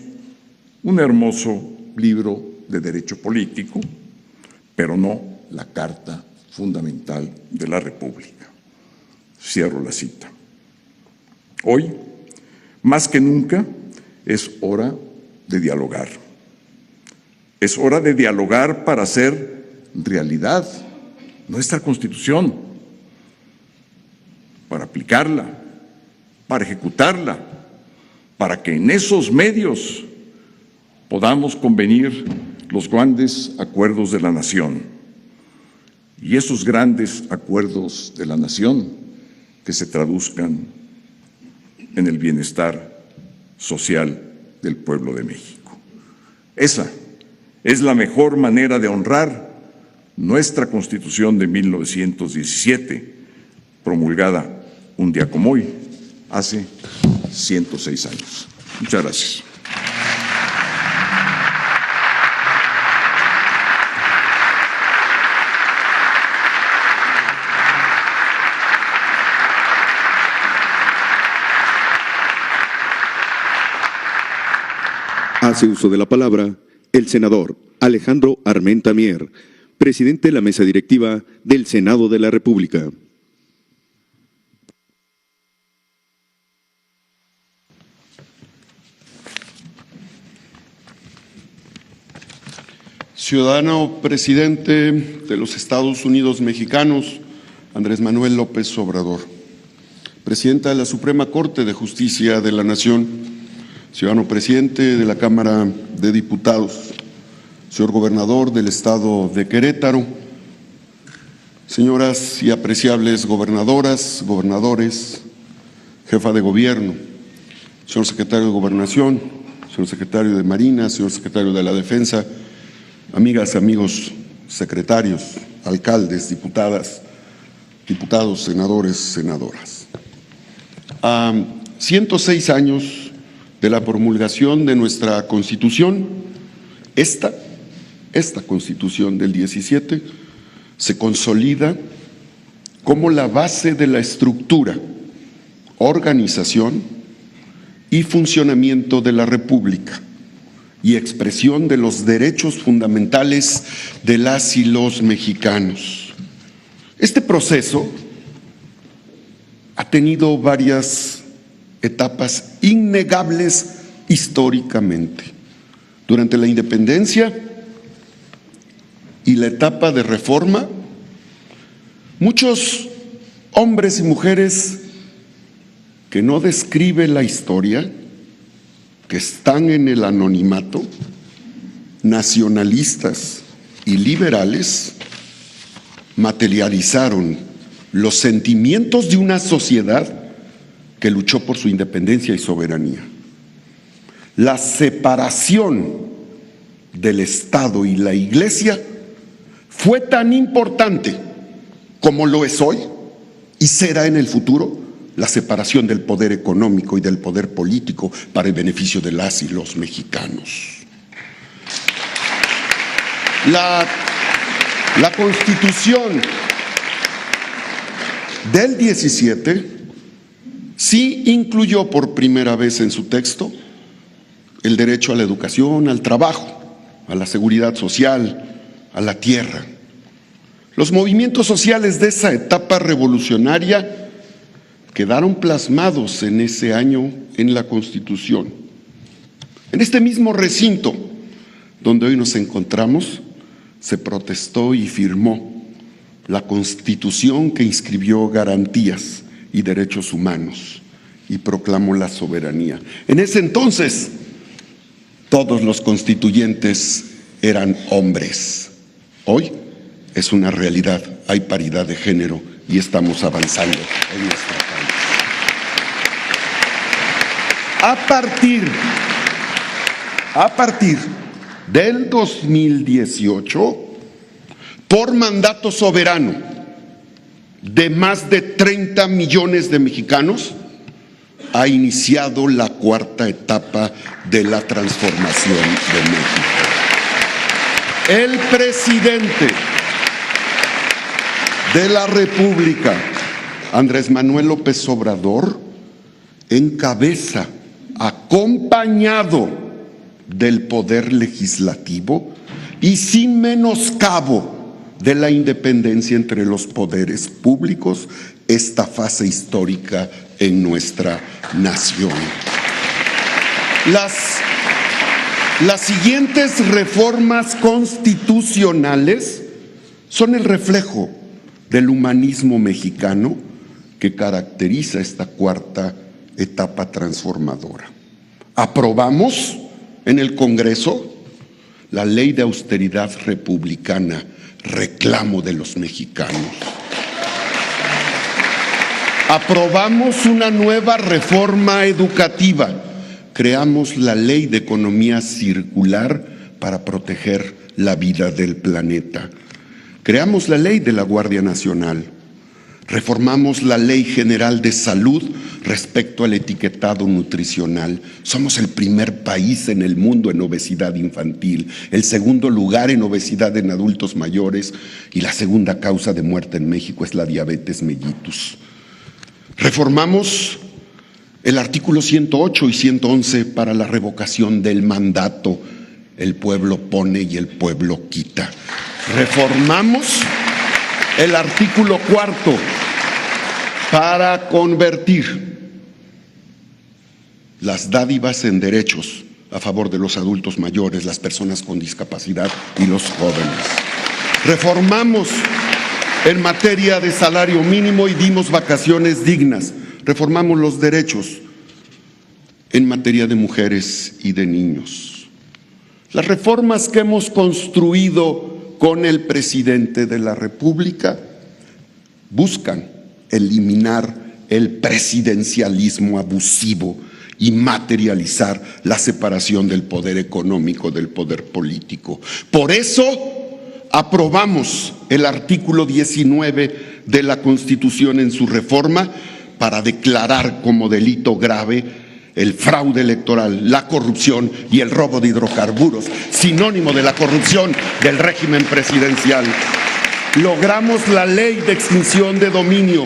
un hermoso libro de derecho político, pero no la Carta Fundamental de la República. Cierro la cita. Hoy, más que nunca, es hora de dialogar. Es hora de dialogar para hacer realidad nuestra Constitución, para aplicarla, para ejecutarla, para que en esos medios podamos convenir los grandes acuerdos de la nación. Y esos grandes acuerdos de la nación que se traduzcan en el bienestar social del pueblo de México. Esa es la mejor manera de honrar nuestra Constitución de 1917, promulgada un día como hoy, hace 106 años. Muchas gracias. Hace uso de la palabra el senador Alejandro Armenta Mier, presidente de la mesa directiva del Senado de la República. Ciudadano presidente de los Estados Unidos mexicanos, Andrés Manuel López Obrador. Presidenta de la Suprema Corte de Justicia de la Nación, ciudadano presidente de la Cámara de Diputados, señor gobernador del estado de Querétaro, señoras y apreciables gobernadoras, gobernadores, jefa de gobierno, señor secretario de Gobernación, señor secretario de Marina, señor secretario de la Defensa, amigas, amigos secretarios, alcaldes, diputadas, diputados, senadores, senadoras. A 106 años de la promulgación de nuestra Constitución, esta Constitución del 17 se consolida como la base de la estructura, organización y funcionamiento de la República y expresión de los derechos fundamentales de las y los mexicanos. Este proceso ha tenido varias etapas innegables históricamente. Durante la independencia y la etapa de reforma, muchos hombres y mujeres que no describe la historia, que están en el anonimato, nacionalistas y liberales, materializaron los sentimientos de una sociedad que luchó por su independencia y soberanía. La separación del Estado y la Iglesia fue tan importante como lo es hoy y será en el futuro la separación del poder económico y del poder político para el beneficio de las y los mexicanos. La Constitución del 17 sí incluyó por primera vez en su texto el derecho a la educación, al trabajo, a la seguridad social, a la tierra. Los movimientos sociales de esa etapa revolucionaria quedaron plasmados en ese año en la Constitución. En este mismo recinto donde hoy nos encontramos, se protestó y firmó la Constitución que inscribió garantías y derechos humanos y proclamó la soberanía. En ese entonces, todos los constituyentes eran hombres. Hoy es una realidad, hay paridad de género y estamos avanzando en nuestra país. A partir del 2018, por mandato soberano de más de 30 millones de mexicanos, ha iniciado la cuarta etapa de la transformación de México. El presidente de la República, Andrés Manuel López Obrador, encabeza, acompañado del Poder Legislativo y sin menoscabo de la independencia entre los poderes públicos, esta fase histórica en nuestra nación. Las siguientes reformas constitucionales son el reflejo del humanismo mexicano que caracteriza esta cuarta etapa transformadora. Aprobamos en el Congreso la Ley de Austeridad Republicana, reclamo de los mexicanos. Aprobamos una nueva reforma educativa, creamos la Ley de Economía Circular para proteger la vida del planeta. Creamos la Ley de la Guardia Nacional. Reformamos la Ley General de Salud respecto al etiquetado nutricional. Somos el primer país en el mundo en obesidad infantil, el segundo lugar en obesidad en adultos mayores y la segunda causa de muerte en México es la diabetes mellitus. Reformamos el artículo 108 y 111 para la revocación del mandato. El pueblo pone y el pueblo quita. Reformamos el artículo 4 para convertir las dádivas en derechos a favor de los adultos mayores, las personas con discapacidad y los jóvenes. Reformamos en materia de salario mínimo y dimos vacaciones dignas. Reformamos los derechos en materia de mujeres y de niños. Las reformas que hemos construido con el presidente de la República buscan eliminar el presidencialismo abusivo y materializar la separación del poder económico del poder político. Por eso aprobamos el artículo 19 de la Constitución en su reforma para declarar como delito grave el fraude electoral, la corrupción y el robo de hidrocarburos, sinónimo de la corrupción del régimen presidencial. Logramos la ley de extinción de dominio.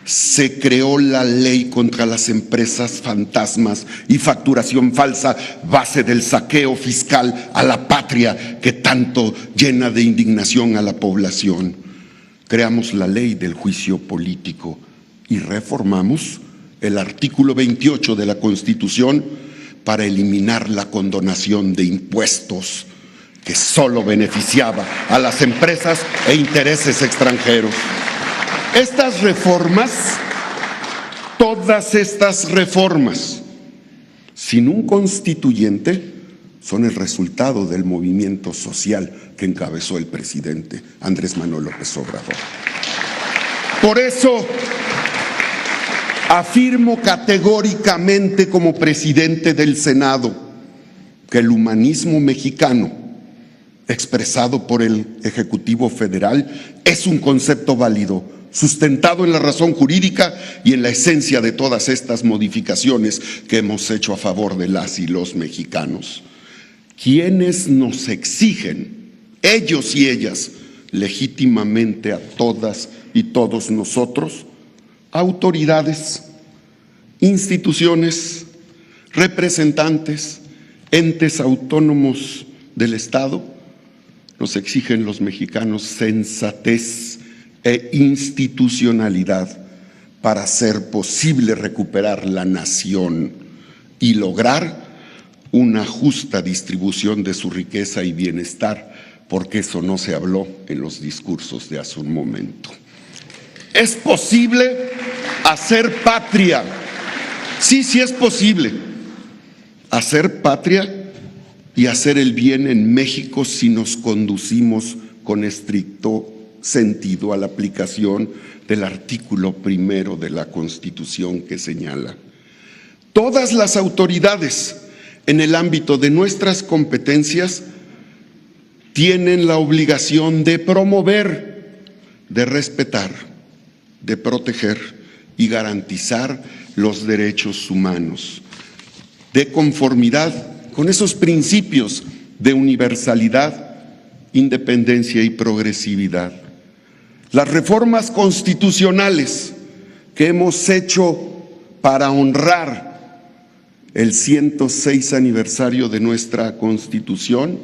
Se creó la ley contra las empresas fantasmas y facturación falsa, base del saqueo fiscal a la patria que tanto llena de indignación a la población. Creamos la ley del juicio político y reformamos el artículo 28 de la Constitución para eliminar la condonación de impuestos que solo beneficiaba a las empresas e intereses extranjeros. Estas reformas, todas estas reformas, sin un constituyente, son el resultado del movimiento social que encabezó el presidente Andrés Manuel López Obrador. Por eso, afirmo categóricamente como presidente del Senado que el humanismo mexicano, expresado por el Ejecutivo Federal, es un concepto válido, sustentado en la razón jurídica y en la esencia de todas estas modificaciones que hemos hecho a favor de las y los mexicanos. Quienes nos exigen, ellos y ellas, legítimamente a todas y todos nosotros, autoridades, instituciones, representantes, entes autónomos del Estado, nos exigen los mexicanos sensatez e institucionalidad para hacer posible recuperar la nación y lograr una justa distribución de su riqueza y bienestar, porque eso no se habló en los discursos de hace un momento. ¿Es posible hacer patria? Sí, sí es posible hacer patria y hacer el bien en México si nos conducimos con estricto sentido a la aplicación del artículo 1 de la Constitución que señala: todas las autoridades en el ámbito de nuestras competencias tienen la obligación de promover, de respetar, de proteger y garantizar los derechos humanos, de conformidad con esos principios de universalidad, independencia y progresividad. Las reformas constitucionales que hemos hecho para honrar el 106 aniversario de nuestra Constitución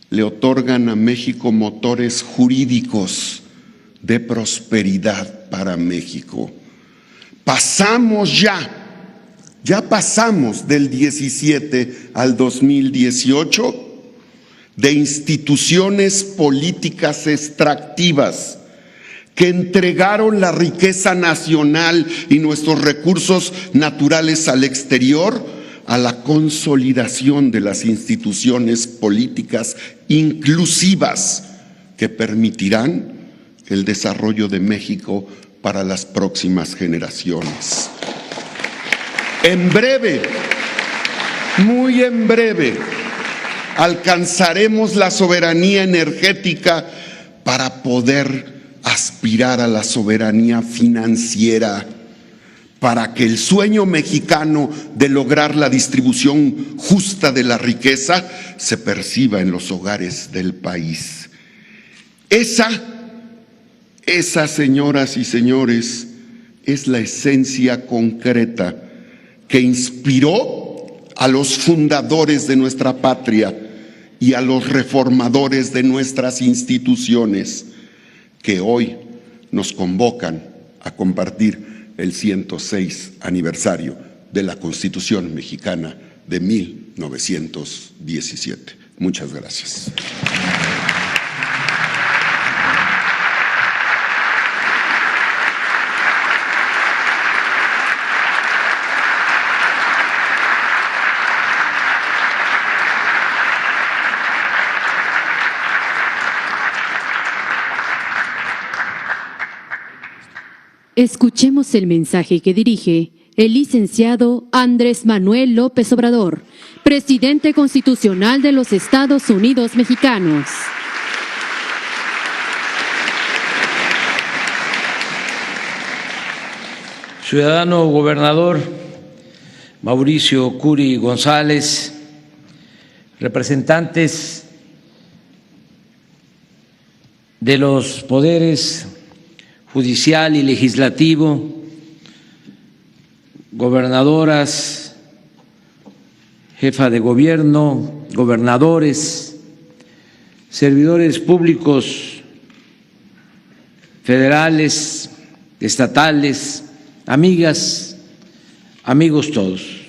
le otorgan a México motores jurídicos de prosperidad para México. Ya pasamos del 17 al 2018 de instituciones políticas extractivas que entregaron la riqueza nacional y nuestros recursos naturales al exterior, a la consolidación de las instituciones políticas inclusivas que permitirán el desarrollo de México para las próximas generaciones. En breve, muy en breve, alcanzaremos la soberanía energética para poder aspirar a la soberanía financiera, para que el sueño mexicano de lograr la distribución justa de la riqueza se perciba en los hogares del país. Esa, señoras y señores, es la esencia concreta que inspiró a los fundadores de nuestra patria y a los reformadores de nuestras instituciones, que hoy nos convocan a compartir el 106 aniversario de la Constitución Mexicana de 1917. Muchas gracias. Escuchemos el mensaje que dirige el licenciado Andrés Manuel López Obrador, presidente constitucional de los Estados Unidos Mexicanos. Ciudadano gobernador Mauricio Curi González, representantes de los poderes judicial y legislativo, gobernadoras, jefa de gobierno, gobernadores, servidores públicos federales, estatales, amigas, amigos todos.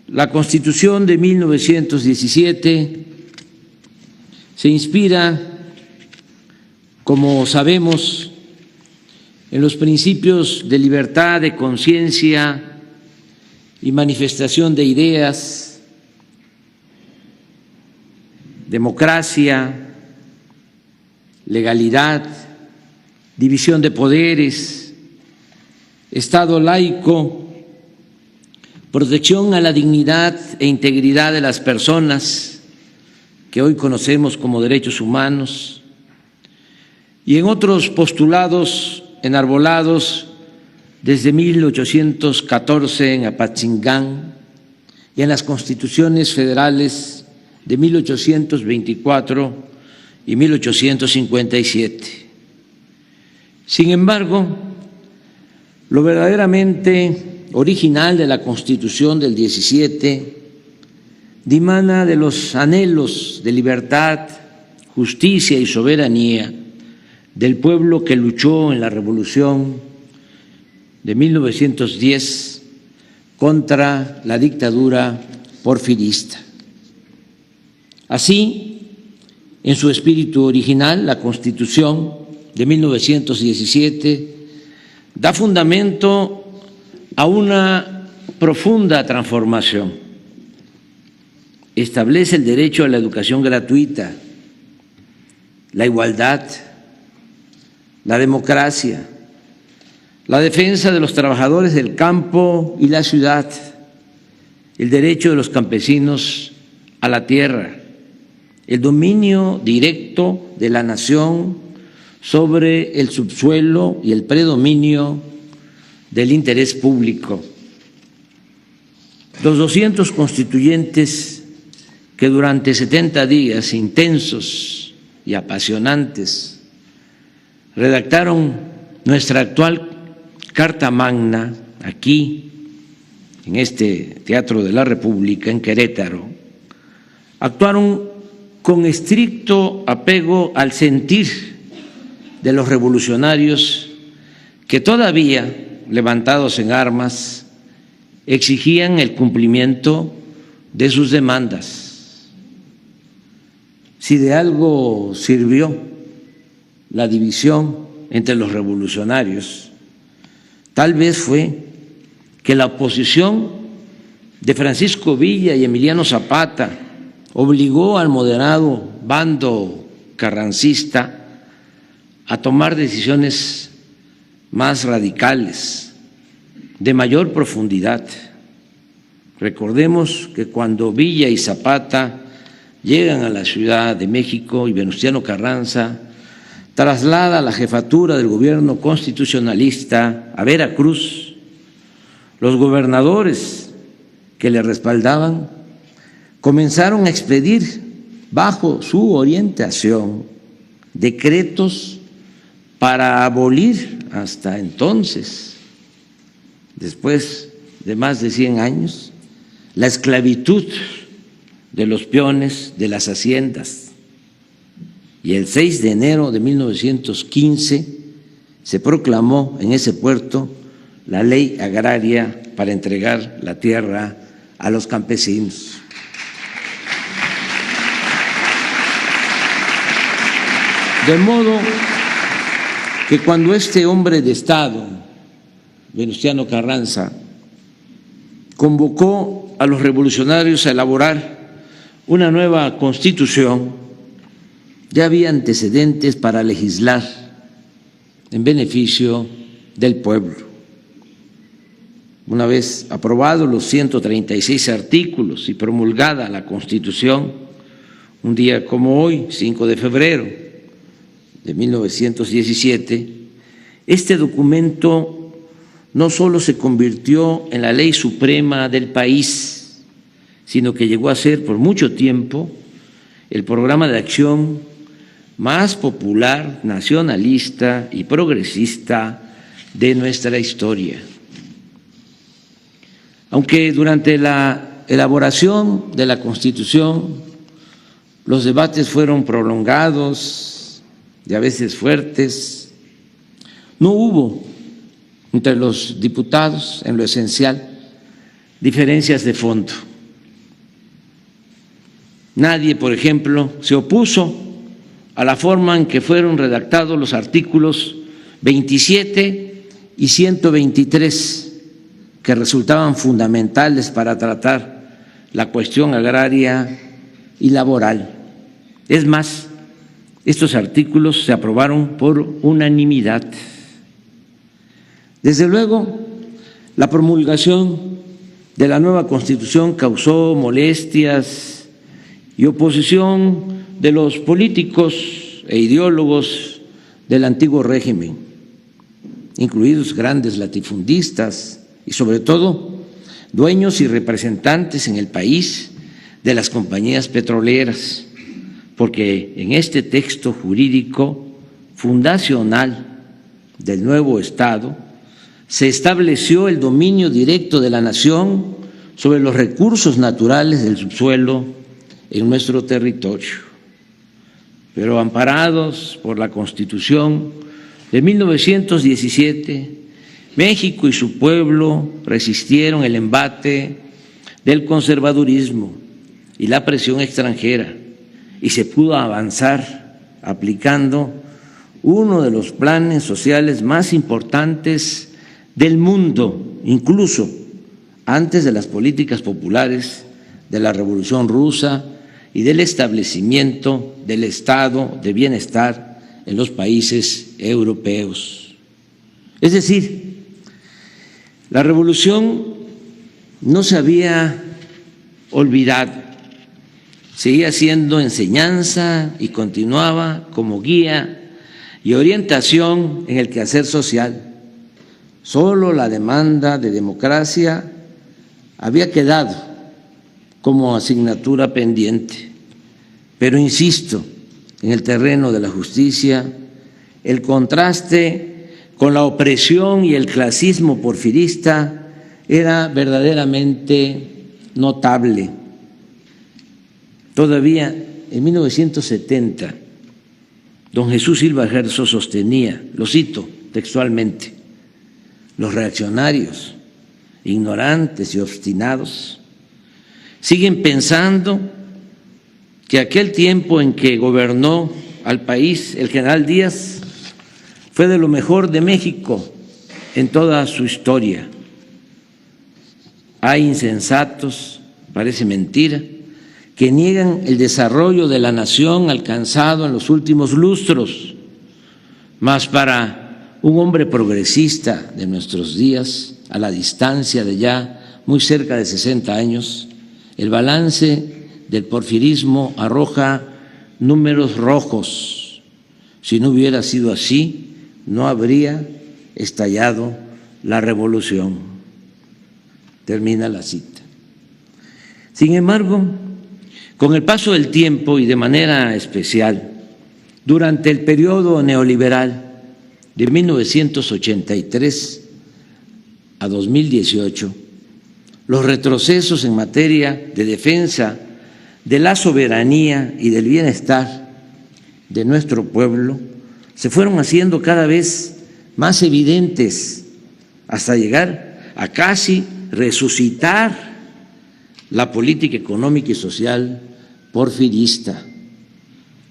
La Constitución de 1917 se inspira, como sabemos, en los principios de libertad de conciencia y manifestación de ideas, democracia, legalidad, división de poderes, Estado laico, protección a la dignidad e integridad de las personas que hoy conocemos como derechos humanos, y en otros postulados enarbolados desde 1814 en Apatzingán y en las constituciones federales de 1824 y 1857. Sin embargo, lo verdaderamente original de la Constitución del 17 dimana de los anhelos de libertad, justicia y soberanía del pueblo que luchó en la Revolución de 1910 contra la dictadura porfirista. Así, en su espíritu original, la Constitución de 1917 da fundamento a una profunda transformación. Establece el derecho a la educación gratuita, la igualdad, la democracia, la defensa de los trabajadores del campo y la ciudad, el derecho de los campesinos a la tierra, el dominio directo de la nación sobre el subsuelo y el predominio del interés público. Los 200 constituyentes que durante 70 días intensos y apasionantes redactaron nuestra actual Carta Magna aquí, en este Teatro de la República, en Querétaro, actuaron con estricto apego al sentir de los revolucionarios que todavía, levantados en armas, exigían el cumplimiento de sus demandas. Si de algo sirvió la división entre los revolucionarios, tal vez fue que la oposición de Francisco Villa y Emiliano Zapata obligó al moderado bando carrancista a tomar decisiones más radicales, de mayor profundidad. Recordemos que cuando Villa y Zapata llegan a la Ciudad de México y Venustiano Carranza traslada la jefatura del gobierno constitucionalista a Veracruz, los gobernadores que le respaldaban comenzaron a expedir bajo su orientación decretos para abolir hasta entonces, después de más de 100 años, la esclavitud de los peones de las haciendas. Y el 6 de enero de 1915 se proclamó en ese puerto la ley agraria para entregar la tierra a los campesinos. De modo que cuando este hombre de Estado, Venustiano Carranza, convocó a los revolucionarios a elaborar una nueva Constitución, ya había antecedentes para legislar en beneficio del pueblo. Una vez aprobados los 136 artículos y promulgada la Constitución, un día como hoy, 5 de febrero de 1917, este documento no solo se convirtió en la ley suprema del país, sino que llegó a ser por mucho tiempo el programa de acción más popular, nacionalista y progresista de nuestra historia. Aunque durante la elaboración de la Constitución los debates fueron prolongados y a veces fuertes, no hubo entre los diputados, en lo esencial, diferencias de fondo. Nadie, por ejemplo, se opuso a la forma en que fueron redactados los artículos 27 y 123, que resultaban fundamentales para tratar la cuestión agraria y laboral. Es más, estos artículos se aprobaron por unanimidad. Desde luego, la promulgación de la nueva Constitución causó molestias y oposición de los políticos e ideólogos del antiguo régimen, incluidos grandes latifundistas y sobre todo dueños y representantes en el país de las compañías petroleras, porque en este texto jurídico fundacional del nuevo Estado se estableció el dominio directo de la nación sobre los recursos naturales del subsuelo en nuestro territorio. Pero amparados por la Constitución de 1917, México y su pueblo resistieron el embate del conservadurismo y la presión extranjera y se pudo avanzar aplicando uno de los planes sociales más importantes del mundo, incluso antes de las políticas populares de la Revolución Rusa y del establecimiento del estado de bienestar en los países europeos. Es decir, la revolución no se había olvidado, seguía siendo enseñanza y continuaba como guía y orientación en el quehacer social. Solo la demanda de democracia había quedado como asignatura pendiente. Pero insisto, en el terreno de la justicia, el contraste con la opresión y el clasismo porfirista era verdaderamente notable. Todavía en 1970, don Jesús Silva Gerso sostenía, lo cito textualmente: los reaccionarios, ignorantes y obstinados, siguen pensando que aquel tiempo en que gobernó al país el general Díaz fue de lo mejor de México en toda su historia. Hay insensatos, parece mentira, que niegan el desarrollo de la nación alcanzado en los últimos lustros, mas para un hombre progresista de nuestros días, a la distancia de ya muy cerca de 60 años, el balance del porfirismo arroja números rojos. Si no hubiera sido así, no habría estallado la revolución. Termina la cita. Sin embargo, con el paso del tiempo y de manera especial, durante el periodo neoliberal de 1983 a 2018, los retrocesos en materia de defensa de la soberanía y del bienestar de nuestro pueblo se fueron haciendo cada vez más evidentes hasta llegar a casi resucitar la política económica y social porfirista.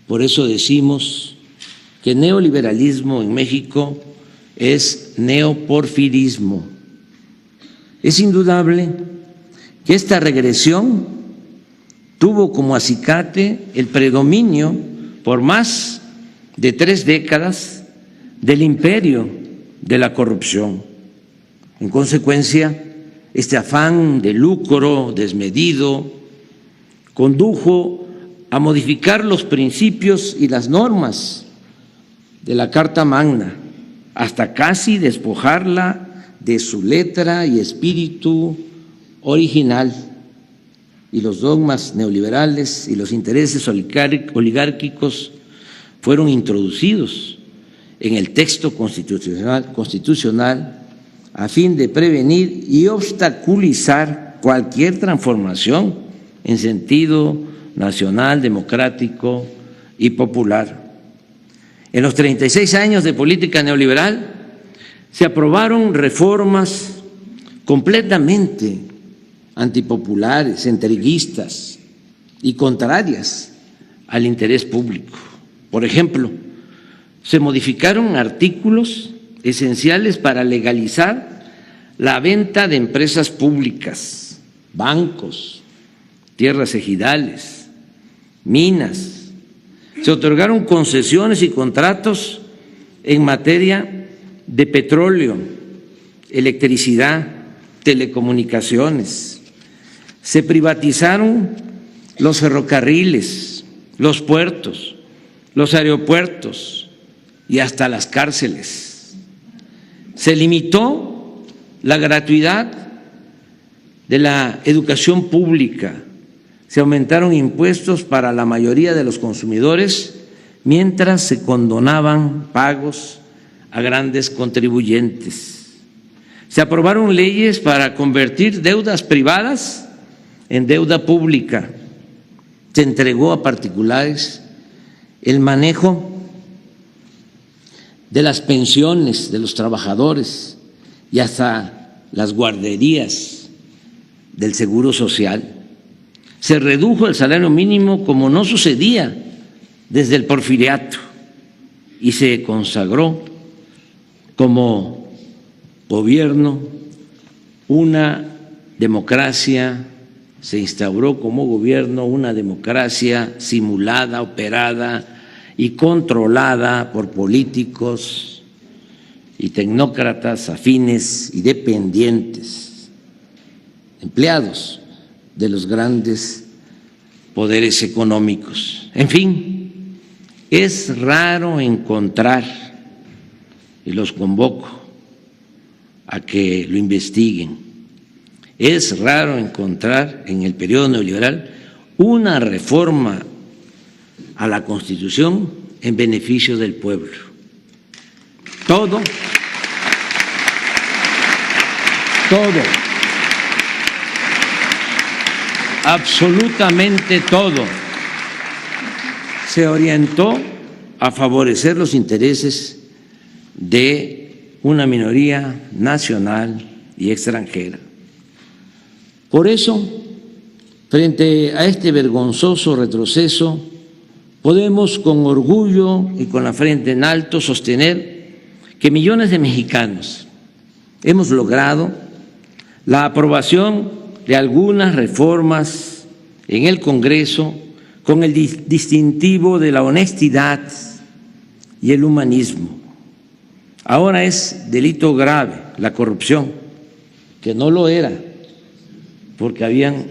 Por eso decimos que neoliberalismo en México es neoporfirismo. Es indudable que esta regresión tuvo como acicate el predominio por más de 3 décadas del imperio de la corrupción. En consecuencia, este afán de lucro desmedido condujo a modificar los principios y las normas de la Carta Magna, hasta casi despojarla de su letra y espíritu original, y los dogmas neoliberales y los intereses oligárquicos fueron introducidos en el texto constitucional a fin de prevenir y obstaculizar cualquier transformación en sentido nacional, democrático y popular. En los 36 años de política neoliberal se aprobaron reformas completamente antipopulares, entreguistas y contrarias al interés público. Por ejemplo, se modificaron artículos esenciales para legalizar la venta de empresas públicas, bancos, tierras ejidales, minas. Se otorgaron concesiones y contratos en materia de petróleo, electricidad, telecomunicaciones. Se privatizaron los ferrocarriles, los puertos, los aeropuertos y hasta las cárceles. Se limitó la gratuidad de la educación pública. Se aumentaron impuestos para la mayoría de los consumidores, mientras se condonaban pagos a grandes contribuyentes. Se aprobaron leyes para convertir deudas privadas en deuda pública. Se entregó a particulares el manejo de las pensiones de los trabajadores y hasta las guarderías del Seguro Social. Se redujo el salario mínimo como no sucedía desde el Porfiriato y se consagró como gobierno una democracia, se instauró como gobierno una democracia simulada, operada y controlada por políticos y tecnócratas afines y dependientes, empleados de los grandes poderes económicos. En fin, es raro encontrar, y los convoco a que lo investiguen, es raro encontrar en el periodo neoliberal una reforma a la Constitución en beneficio del pueblo. Todo, absolutamente todo, se orientó a favorecer los intereses de una minoría nacional y extranjera. Por eso, frente a este vergonzoso retroceso, podemos con orgullo y con la frente en alto sostener que millones de mexicanos hemos logrado la aprobación de algunas reformas en el Congreso con el distintivo de la honestidad y el humanismo. Ahora es delito grave la corrupción, que no lo era, porque habían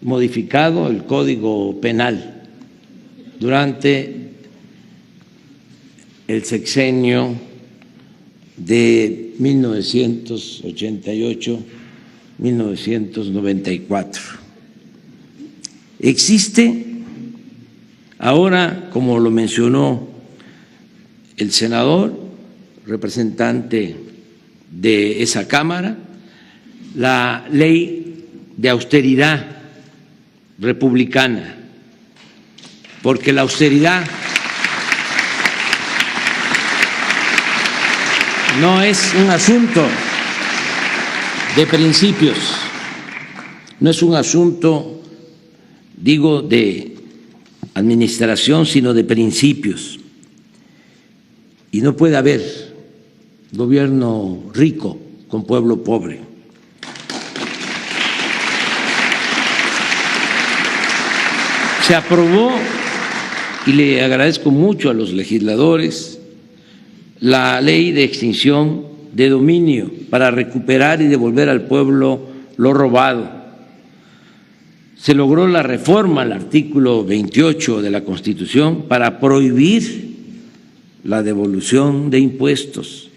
modificado el Código Penal durante el sexenio de 1988-1994. Existe ahora, como lo mencionó el senador, representante de esa Cámara, la ley de austeridad republicana, porque la austeridad no es un asunto de principios, no es un asunto, digo, de administración, sino de principios. Y no puede haber gobierno rico con pueblo pobre. Se aprobó, y le agradezco mucho a los legisladores, la ley de extinción de dominio para recuperar y devolver al pueblo lo robado. Se logró la reforma al artículo 28 de la Constitución para prohibir la devolución de impuestos.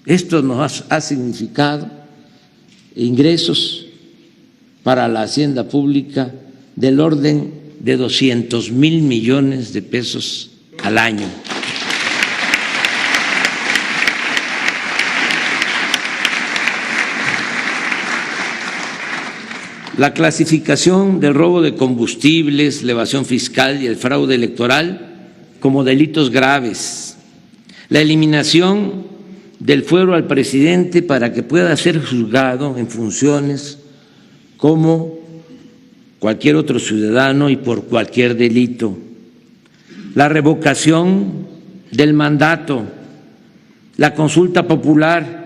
Esto nos ha significado ingresos para la hacienda pública del orden de 200,000 millones de pesos al año. La clasificación del robo de combustibles, la evasión fiscal y el fraude electoral como delitos graves. La eliminación del fuero al presidente para que pueda ser juzgado en funciones como cualquier otro ciudadano y por cualquier delito. La revocación del mandato, la consulta popular,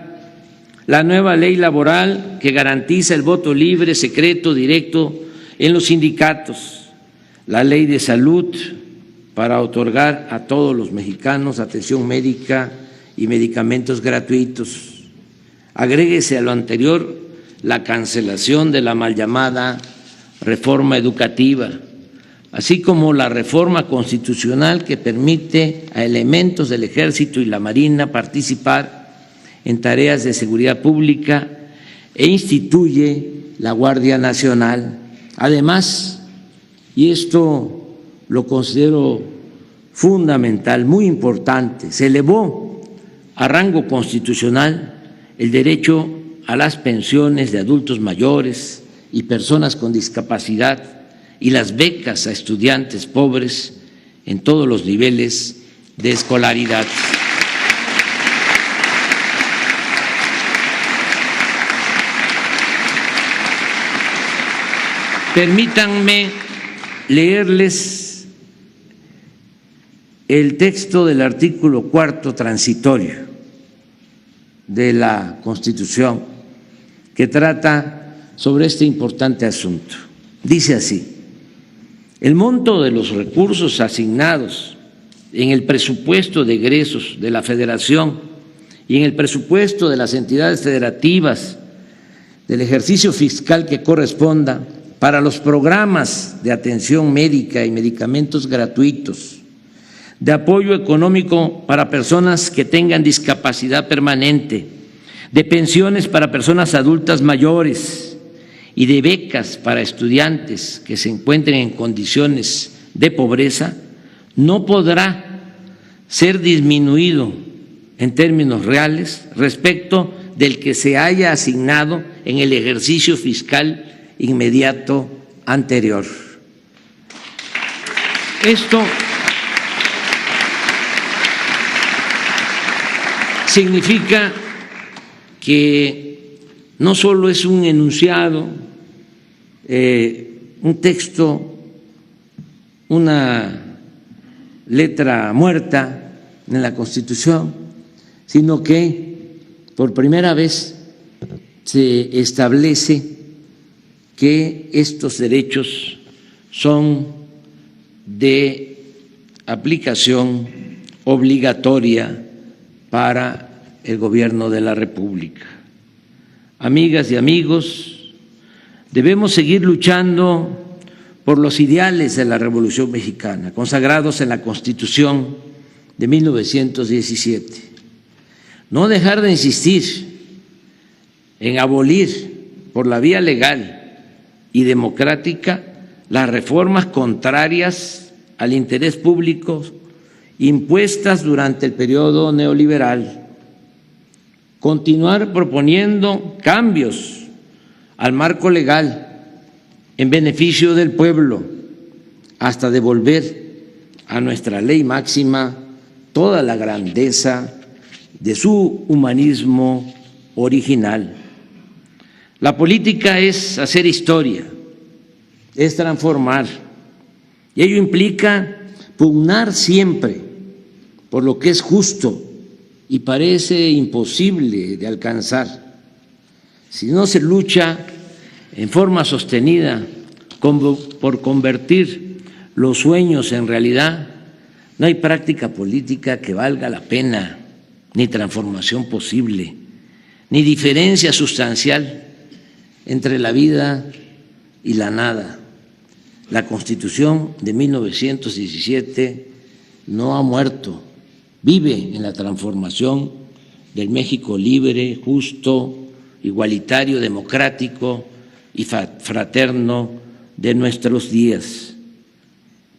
la nueva ley laboral que garantiza el voto libre, secreto, directo en los sindicatos, la ley de salud para otorgar a todos los mexicanos atención médica y medicamentos gratuitos. Agréguese a lo anterior la cancelación de la mal llamada reforma educativa, así como la reforma constitucional que permite a elementos del Ejército y la Marina participar en tareas de seguridad pública e instituye la Guardia Nacional. Además, y esto lo considero fundamental, muy importante, se elevó a rango constitucional el derecho a las pensiones de adultos mayores y personas con discapacidad y las becas a estudiantes pobres en todos los niveles de escolaridad. Permítanme leerles el texto del artículo 4 transitorio de la Constitución que trata sobre este importante asunto. Dice así: el monto de los recursos asignados en el presupuesto de egresos de la Federación y en el presupuesto de las entidades federativas del ejercicio fiscal que corresponda para los programas de atención médica y medicamentos gratuitos, de apoyo económico para personas que tengan discapacidad permanente, de pensiones para personas adultas mayores y de becas para estudiantes que se encuentren en condiciones de pobreza, no podrá ser disminuido en términos reales respecto del que se haya asignado en el ejercicio fiscal inmediato anterior. Esto significa que no solo es un enunciado, un texto, una letra muerta en la Constitución, sino que por primera vez se establece que estos derechos son de aplicación obligatoria para el Gobierno de la República. Amigas y amigos, debemos seguir luchando por los ideales de la Revolución Mexicana, consagrados en la Constitución de 1917. No dejar de insistir en abolir por la vía legal y democrática las reformas contrarias al interés público impuestas durante el periodo neoliberal, continuar proponiendo cambios al marco legal en beneficio del pueblo, hasta devolver a nuestra ley máxima toda la grandeza de su humanismo original. La política es hacer historia, es transformar, y ello implica pugnar siempre por lo que es justo y parece imposible de alcanzar. Si no se lucha en forma sostenida por convertir los sueños en realidad, no hay práctica política que valga la pena. ni transformación posible, ni diferencia sustancial entre la vida y la nada. La Constitución de 1917 no ha muerto, vive en la transformación del México libre, justo, igualitario, democrático y fraterno de nuestros días.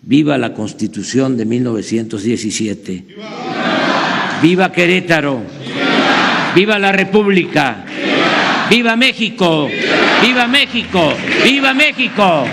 ¡Viva la Constitución de 1917! ¡Viva, ¡Viva Querétaro! ¡Viva, ¡Viva la República! ¡Viva, ¡Viva México! ¡Viva México! ¡Viva México!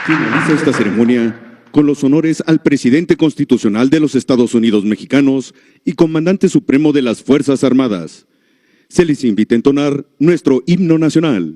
Finaliza esta ceremonia con los honores al presidente constitucional de los Estados Unidos mexicanos y comandante supremo de las Fuerzas Armadas. Se les invita a entonar nuestro himno nacional.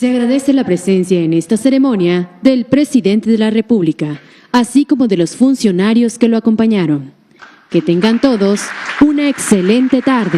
Se agradece la presencia en esta ceremonia del presidente de la República, así como de los funcionarios que lo acompañaron. Que tengan todos una excelente tarde.